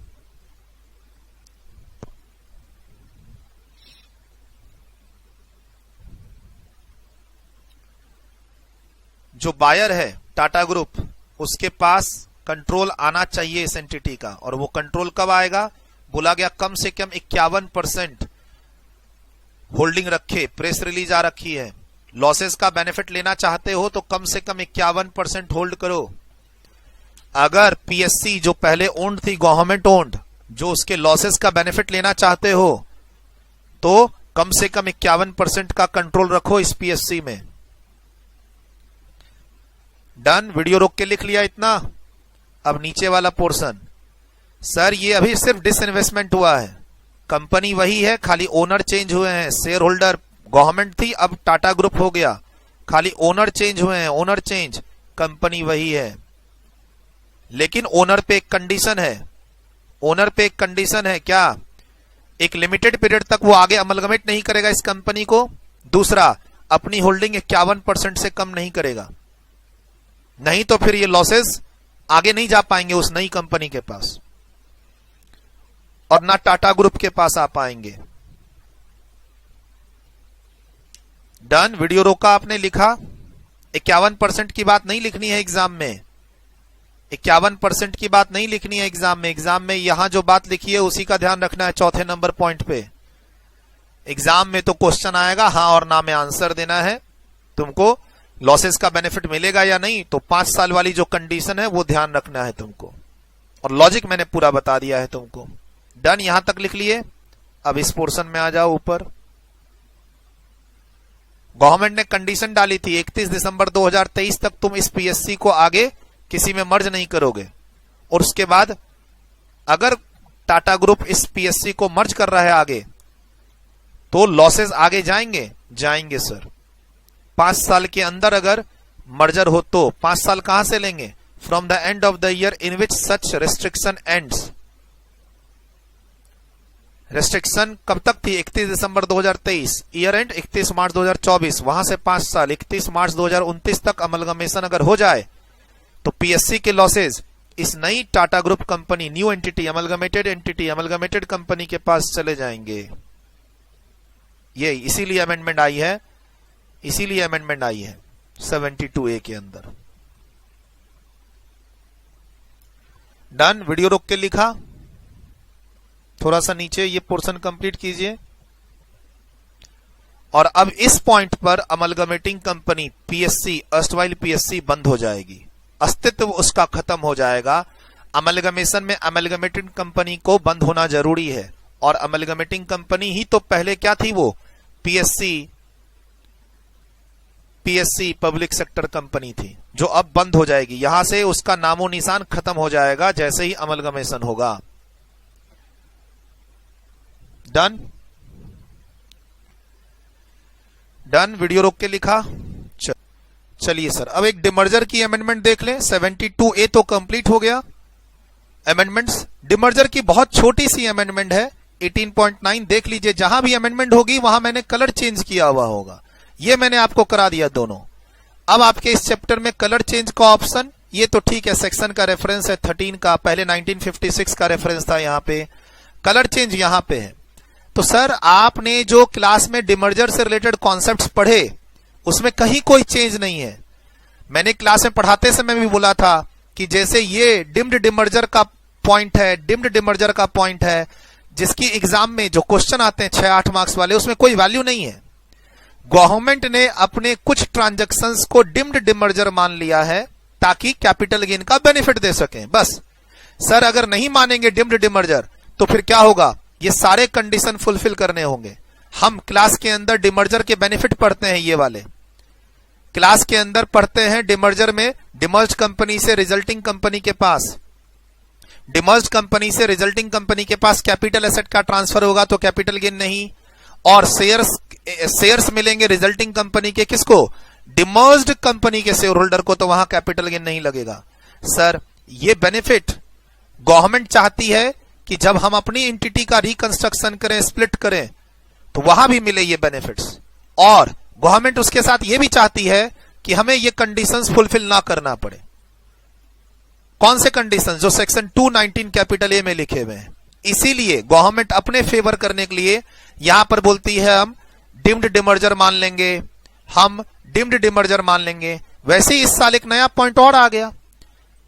जो बायर है टाटा ग्रुप, उसके पास कंट्रोल आना चाहिए इस एंटिटी का, और वो कंट्रोल कब आएगा, बोला गया कम से कम 51% होल्डिंग रखे। प्रेस रिलीज आ रखी है, लॉसेस का बेनिफिट लेना चाहते हो तो कम से कम 51% होल्ड करो। अगर पीएससी जो पहले ओन्ड थी, गवर्नमेंट ओन्ड, जो उसके लॉसेस का बेनिफिट लेना चाहते हो तो कम से कम 51% का कंट्रोल रखो इस पीएससी में। डन। वीडियो रोक के लिख लिया इतना। अब नीचे वाला पोर्शन, सर ये अभी सिर्फ डिसइन्वेस्टमेंट हुआ है, कंपनी वही है, खाली ओनर चेंज हुए हैं। शेयर होल्डर गवर्नमेंट थी, अब टाटा ग्रुप हो गया, खाली ओनर चेंज हुए हैं, ओनर चेंज, कंपनी वही है। लेकिन ओनर पे एक कंडीशन है, ओनर पे एक कंडीशन है, क्या, एक लिमिटेड पीरियड तक वो आगे अमलगमेट नहीं करेगा इस कंपनी को। दूसरा, अपनी होल्डिंग 51% से कम नहीं करेगा, नहीं तो फिर ये लॉसेस आगे नहीं जा पाएंगे उस नई कंपनी के पास, और ना टाटा ग्रुप के पास आ पाएंगे। डन। वीडियो रोका आपने, लिखा। 51% की बात नहीं लिखनी है एग्जाम में, 51% की बात नहीं लिखनी है एग्जाम में। एग्जाम में यहां जो बात लिखी है उसी का ध्यान रखना है। चौथे नंबर पॉइंट पे एग्जाम में तो क्वेश्चन आएगा, हां और ना में आंसर देना है तुमको। लॉसेस का बेनिफिट मिलेगा या नहीं, तो 5 साल वाली जो कंडीशन है वो ध्यान रखना है तुमको, और लॉजिक मैंने पूरा बता दिया है तुमको। डन। यहां तक लिख लिए। अब इस पोर्शन में आ जाओ ऊपर। गवर्नमेंट ने कंडीशन डाली थी 31 दिसंबर 2023 तक तुम इस पीएससी को आगे किसी में मर्ज नहीं करोगे, और उसके बाद अगर टाटा ग्रुप इस पीएससी को मर्ज कर रहा है आगे, तो लॉसेस आगे जाएंगे, जाएंगे सर। 5 साल के अंदर अगर मर्जर हो तो 5 साल कहां से लेंगे, from the end of the year in which such restriction ends. Restriction कब तक थी, 31 दिसंबर 2023, ईयर एंड 31 मार्च 2024, वहां से 5 साल 31 मार्च 2029 तक अमलगमेशन अगर हो जाए तो पीएससी के लॉसेज इस नई Tata group company, new entity, amalgamated company के पास चले जाएंगे। ये इसीलिए अमेंडमेंट आई है, इसीलिए अमेंडमेंट आई है 72A के अंदर। डन। वीडियो रोक के लिखा, थोड़ा सा नीचे ये पोर्शन कंप्लीट कीजिए। और अब इस पॉइंट पर amalgamating company PSC, erstwhile PSC बंद हो जाएगी, अस्तित्व उसका खत्म हो जाएगा। अमलगमेशन में अमलगमेटेड कंपनी को बंद होना जरूरी है, और अमलगमेटिंग कंपनी ही तो पहले क्या थी, वो पीएससी पब्लिक सेक्टर कंपनी थी, जो अब बंद हो जाएगी। यहां से उसका नामो निशान खत्म हो जाएगा जैसे ही अमलगमेशन होगा। डन। डन। वीडियो रोक के लिखा। चलिए सर, अब एक डिमर्जर की अमेंडमेंट देख लें। 72A तो कंप्लीट हो गया अमेंडमेंट्स। डिमर्जर की बहुत छोटी सी अमेंडमेंट है 18.9, देख लीजिए। जहां भी अमेंडमेंट होगी वहां मैंने कलर चेंज किया हुआ होगा, ये मैंने आपको करा दिया दोनों। अब आपके इस चैप्टर में कलर चेंज का ऑप्शन, ये तो ठीक है, सेक्शन का रेफरेंस है 13 का, पहले 1956 का रेफरेंस था, यहां पे कलर चेंज यहां पे है। तो सर आपने जो क्लास में डिमर्जर से रिलेटेड कॉन्सेप्ट्स पढ़े उसमें कहीं कोई चेंज नहीं है। मैंने क्लास में पढ़ाते समय भी बोला था कि जैसे ये डिम्ड डिमर्जर का पॉइंट है, डिम्ड डिमर्जर का पॉइंट है जिसकी एग्जाम में जो क्वेश्चन आते हैं 6-8 मार्क्स वाले, उसमें कोई वैल्यू नहीं है। गवर्नमेंट ने अपने कुछ ट्रांजैक्शंस को डिम्ड डिमर्जर मान लिया है ताकि कैपिटल गेन का बेनिफिट दे सकें, बस। सर अगर नहीं मानेंगे डिम्ड डिमर्जर तो फिर क्या होगा, ये सारे कंडीशन फुलफिल करने होंगे। हम क्लास के अंदर डिमर्जर के बेनिफिट पढ़ते हैं, ये वाले क्लास के अंदर पढ़ते हैं। डिमर्जर में डिमर्ज कंपनी से रिजल्टिंग कंपनी के पास, डिमर्ज कंपनी से रिजल्टिंग कंपनी के पास कैपिटल एसेट का ट्रांसफर होगा तो कैपिटल गेन नहीं, और शेयर्स मिलेंगे रिजल्टिंग कंपनी के, किसको, डिमर्ज्ड कंपनी के शेयर होल्डर को, तो वहां कैपिटल गेन नहीं लगेगा। सर ये बेनिफिट गवर्नमेंट चाहती है कि जब हम अपनी एंटिटी का रिकंस्ट्रक्शन करें, स्प्लिट करें, तो वहां भी मिले ये बेनिफिट्स। और गवर्नमेंट उसके साथ ये भी चाहती है कि हमें ये कंडीशंस फुलफिल ना करना पड़े। कौन से कंडीशंस, जो सेक्शन 219 कैपिटल ए में लिखे हुए हैं। इसीलिए गवर्नमेंट अपने फेवर करने के लिए यहां पर बोलती है हम डिम्ड डिमर्जर मान लेंगे, हम डिम्ड डिमर्जर मान लेंगे। वैसे ही इस साल एक नया पॉइंट और आ गया,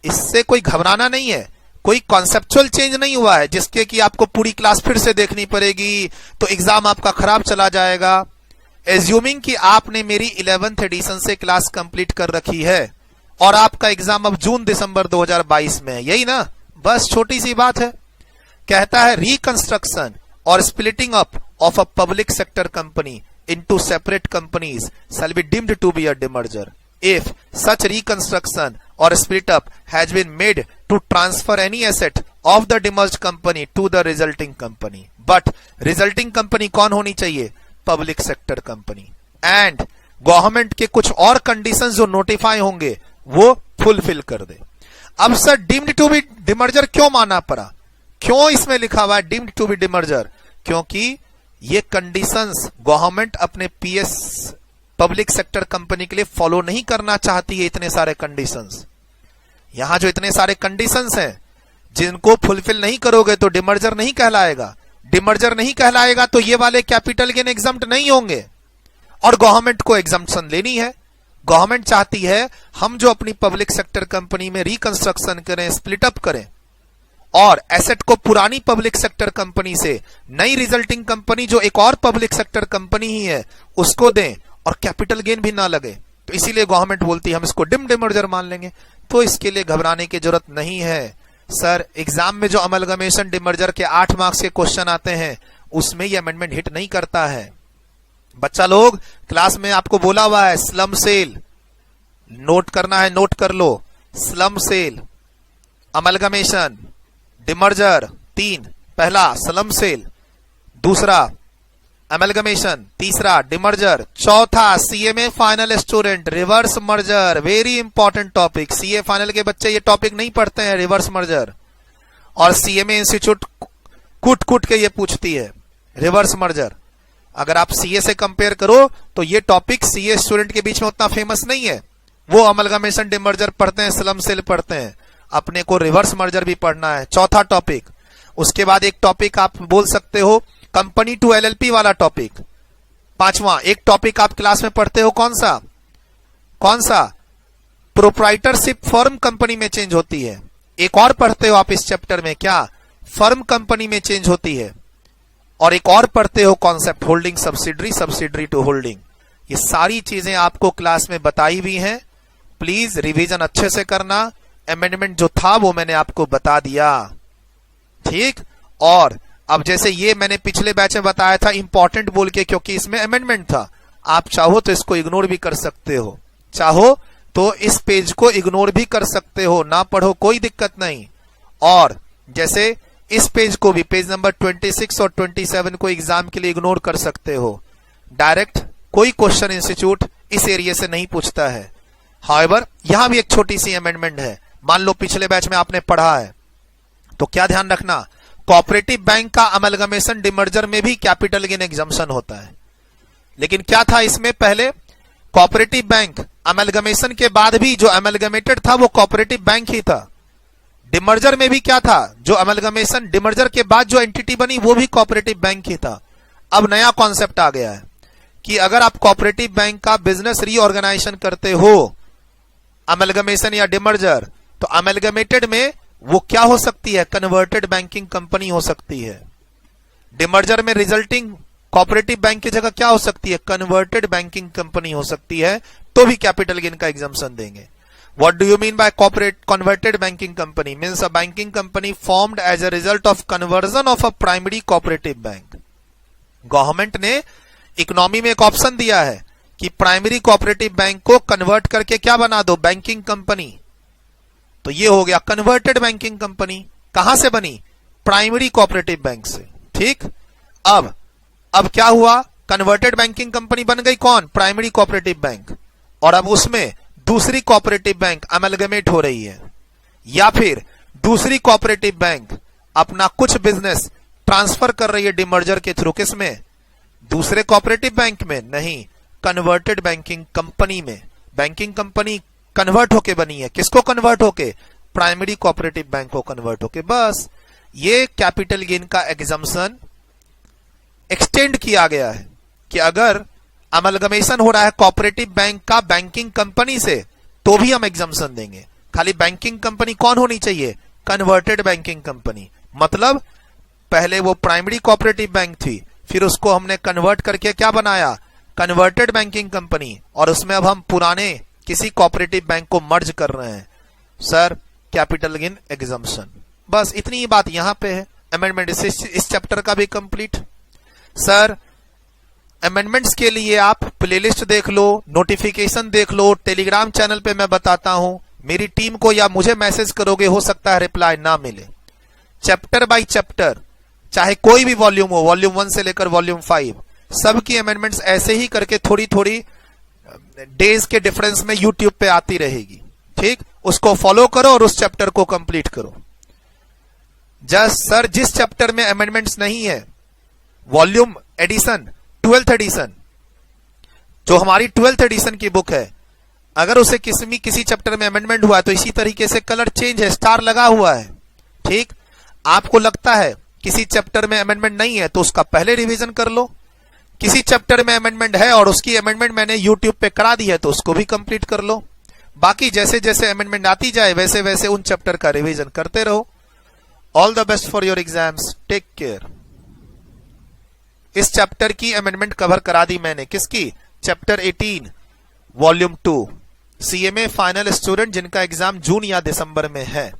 इससे कोई घबराना नहीं है, कोई कॉन्सेप्चुअल चेंज नहीं हुआ है जिसके कि आपको पूरी क्लास फिर से देखनी पड़ेगी तो एग्जाम आपका खराब चला जाएगा। एज्यूमिंग कि आपने मेरी 11th एडिशन से क्लास कंप्लीट कर रखी है और आपका एग्जाम अब जून दिसंबर 2022 में है, यही ना, बस छोटी सी बात है। कहता है रिकंस्ट्रक्शन और splitting up of a public sector company into separate companies shall be deemed to be a demerger if such reconstruction or split up has been made to transfer any asset of the demerged company to the resulting company, but resulting company कौन होनी चाहिए, public sector company. And government के कुछ और conditions जो notify होंगे वो fulfil कर दे। अब sir deemed to be demerger क्यों माना पड़ा, क्यों इसमें लिखा हुआ है डीम्ड टू बी डिमर्जर, क्योंकि ये कंडीशंस गवर्नमेंट अपने पीएस पब्लिक सेक्टर कंपनी के लिए फॉलो नहीं करना चाहती है। इतने सारे कंडीशंस, यहां जो इतने सारे कंडीशंस हैं जिनको फुलफिल नहीं करोगे तो डिमर्जर नहीं कहलाएगा, डिमर्जर नहीं कहलाएगा तो ये वाले कैपिटल गेन एग्जम्प्ट नहीं होंगे और गवर्नमेंट को एग्जम्पशन लेनी है। गवर्नमेंट चाहती है हम जो अपनी पब्लिक सेक्टर कंपनी में रिकंस्ट्रक्शन करें, स्प्लिट अप करें और एसेट को पुरानी पब्लिक सेक्टर कंपनी से नई रिजल्टिंग कंपनी जो एक और पब्लिक सेक्टर कंपनी ही है उसको दें और कैपिटल गेन भी ना लगे। तो इसीलिए गवर्नमेंट बोलती है हम इसको डिम डिमर्जर मान लेंगे, तो इसके लिए घबराने की जरूरत नहीं है। सर एग्जाम में जो अमलगमेशन डिमर्जर के 8 मार्क्स के क्वेश्चन आते हैं उसमें ये अमेंडमेंट हिट नहीं करता है। बच्चा लोग क्लास में आपको बोला हुआ है स्लम सेल, नोट करना है, नोट कर लो। स्लम सेल, अमलगमेशन, डिमर्जर 3, पहला स्लम सेल, दूसरा अमलगमेशन, तीसरा डिमर्जर, चौथा CMA final student reverse merger, very important topic. CA final के बच्चे ये टॉपिक नहीं पढ़ते हैं, रिवर्स मर्जर, और सीएमए इंस्टीट्यूट कूट कूट के ये पूछती है रिवर्स मर्जर। अगर आप सीए से कंपेयर करो तो ये टॉपिक सीए स्टूडेंट के बीच में उतना फेमस नहीं है, वो अमलगमेशन डिमर्जर पढ़ते हैं, स्लम सेल पढ़ते हैं, अपने को रिवर्स मर्जर भी पढ़ना है, चौथा टॉपिक। उसके बाद एक टॉपिक आप बोल सकते हो कंपनी टू एलएलपी वाला टॉपिक, पांचवा एक टॉपिक आप क्लास में पढ़ते हो, कौन सा, प्रोप्राइटरशिप फर्म कंपनी में चेंज होती है। एक और पढ़ते हो आप इस चैप्टर में, क्या, फर्म कंपनी में चेंज होती है। और एक और पढ़ते हो concept holding subsidiary, subsidiary to holding. ये सारी चीजें आपको क्लास में बताई हुई हैं, प्लीज रिवीजन अच्छे से करना। अमेंडमेंट जो था वो मैंने आपको बता दिया, ठीक। और अब जैसे ये मैंने पिछले बैच में बताया था इंपॉर्टेंट बोल के, क्योंकि इसमें अमेंडमेंट था, आप चाहो तो इसको इग्नोर भी कर सकते हो, चाहो तो इस पेज को इग्नोर भी कर सकते हो, ना पढ़ो कोई दिक्कत नहीं। और जैसे इस पेज को भी, पेज नंबर 26 और 27 को एग्जाम के लिए इग्नोर कर सकते हो। डायरेक्ट कोई क्वेश्चन इंस्टीट्यूट इस एरिया से नहीं पूछता है। हाउएवर यहां भी एक छोटी सी अमेंडमेंट है। मान लो पिछले बैच में आपने पढ़ा है, तो क्या ध्यान रखना, कोऑपरेटिव बैंक का अमलगमेशन डिमर्जर में भी कैपिटल गेन एग्जम्पशन होता है। लेकिन क्या था इसमें, पहले कोऑपरेटिव बैंक अमलगमेशन के बाद भी जो अमलगमेटेड था वो कोऑपरेटिव बैंक ही था। डिमर्जर में भी क्या था, जो अमलगमेशन डिमर्जर के बाद जो एंटिटी बनी वो भी कोऑपरेटिव बैंक ही था। अब नया कॉन्सेप्ट आ गया है कि अगर आप कोऑपरेटिव बैंक का बिजनेस रीऑर्गेनाइजेशन करते हो, अमलगमेशन या डिमर्जर, तो अमलगमेटेड में वो क्या हो सकती है, कन्वर्टेड बैंकिंग कंपनी हो सकती है। डिमर्जर में रिजल्टिंग कोऑपरेटिव बैंक की जगह क्या हो सकती है, कन्वर्टेड बैंकिंग कंपनी हो सकती है, तो भी कैपिटल गेन का एग्जम्पशन देंगे। What do you mean by converted banking company? Means a banking company formed as a result of conversion of a primary cooperative bank. Government ने इकोनॉमी में एक ऑप्शन दिया है कि प्राइमरी कोऑपरेटिव बैंक को convert करके क्या बना दो, बैंकिंग कंपनी। तो ये हो गया कन्वर्टेड बैंकिंग कंपनी। कहां से बनी, प्राइमरी कोऑपरेटिव बैंक से। ठीक, अब क्या हुआ, कन्वर्टेड बैंकिंग कंपनी बन गई कौन, प्राइमरी कोऑपरेटिव बैंक, और अब उसमें दूसरी कोऑपरेटिव बैंक अमलगमेट हो रही है, या फिर दूसरी कोऑपरेटिव बैंक अपना कुछ बिजनेस ट्रांसफर कर रही है डिमर्जर के थ्रू, किसमें, दूसरे कोऑपरेटिव बैंक में नहीं, कन्वर्टेड बैंकिंग कंपनी में। बैंकिंग कंपनी कन्वर्ट होके बनी है, किसको कन्वर्ट होके, प्राइमरी कोऑपरेटिव बैंक को कन्वर्ट होके। बस ये कैपिटल गेन का एग्जम्पशन एक्सटेंड किया गया है कि अगर अमलगमेशन हो रहा है कोऑपरेटिव बैंक का बैंकिंग कंपनी से, तो भी हम एग्जम्पशन देंगे। खाली बैंकिंग कंपनी कौन होनी चाहिए, कन्वर्टेड बैंकिंग कंपनी। मतलब पहले वो प्राइमरी कोऑपरेटिव बैंक थी, फिर उसको हमने कन्वर्ट करके क्या बनाया, कन्वर्टेड बैंकिंग कंपनी, और उसमें अब हम पुराने किसी कोऑपरेटिव बैंक को मर्ज कर रहे हैं। सर कैपिटल गेन एग्जम्पशन, बस इतनी ही बात यहां पे है। अमेंडमेंट इस चैप्टर का भी कंप्लीट। सर अमेंडमेंट्स के लिए आप प्लेलिस्ट देख लो, नोटिफिकेशन देख लो, टेलीग्राम चैनल पे मैं बताता हूं, मेरी टीम को या मुझे मैसेज करोगे, हो सकता है रिप्लाई ना मिले। चैप्टर बाय चैप्टर, चाहे कोई भी वॉल्यूम हो, वॉल्यूम 1 से लेकर वॉल्यूम 5, सबकी अमेंडमेंट्स ऐसे ही करके थोड़ी थोड़ी डेज के डिफरेंस में यूट्यूब पे आती रहेगी। ठीक, उसको फॉलो करो और उस चैप्टर को कंप्लीट करो। सर जिस चैप्टर में अमेंडमेंट्स नहीं है, वॉल्यूम एडिशन 12th एडिशन, जो हमारी 12th एडिशन की बुक है, अगर उसे किसी चैप्टर में अमेंडमेंट हुआ है तो इसी तरीके से कलर चेंज है, स्टार लगा हुआ है। ठीक, आपको लगता है किसी चैप्टर में अमेंडमेंट नहीं है तो उसका पहले रिवीजन कर लो। किसी चैप्टर में अमेंडमेंट है और उसकी अमेंडमेंट मैंने यूट्यूब पे करा दी है तो उसको भी कंप्लीट कर लो। बाकी जैसे जैसे अमेंडमेंट आती जाए वैसे वैसे उन चैप्टर का रिवीजन करते रहो। All the best for your exams, take care. इस चैप्टर की अमेंडमेंट कवर करा दी मैंने, किसकी, chapter 18 volume 2, CMA final student जिनका एग्जाम जून या दिसंबर में है।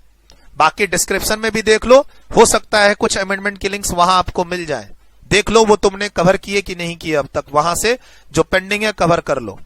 बाकी डिस्क्रिप्शन में भी देख लो, हो सकता है कुछ अमेंडमेंट की लिंक्स वहां आपको मिल जाए, देख लो वो तुमने कवर किए कि नहीं किए अब तक, वहां से जो पेंडिंग है कवर कर लो।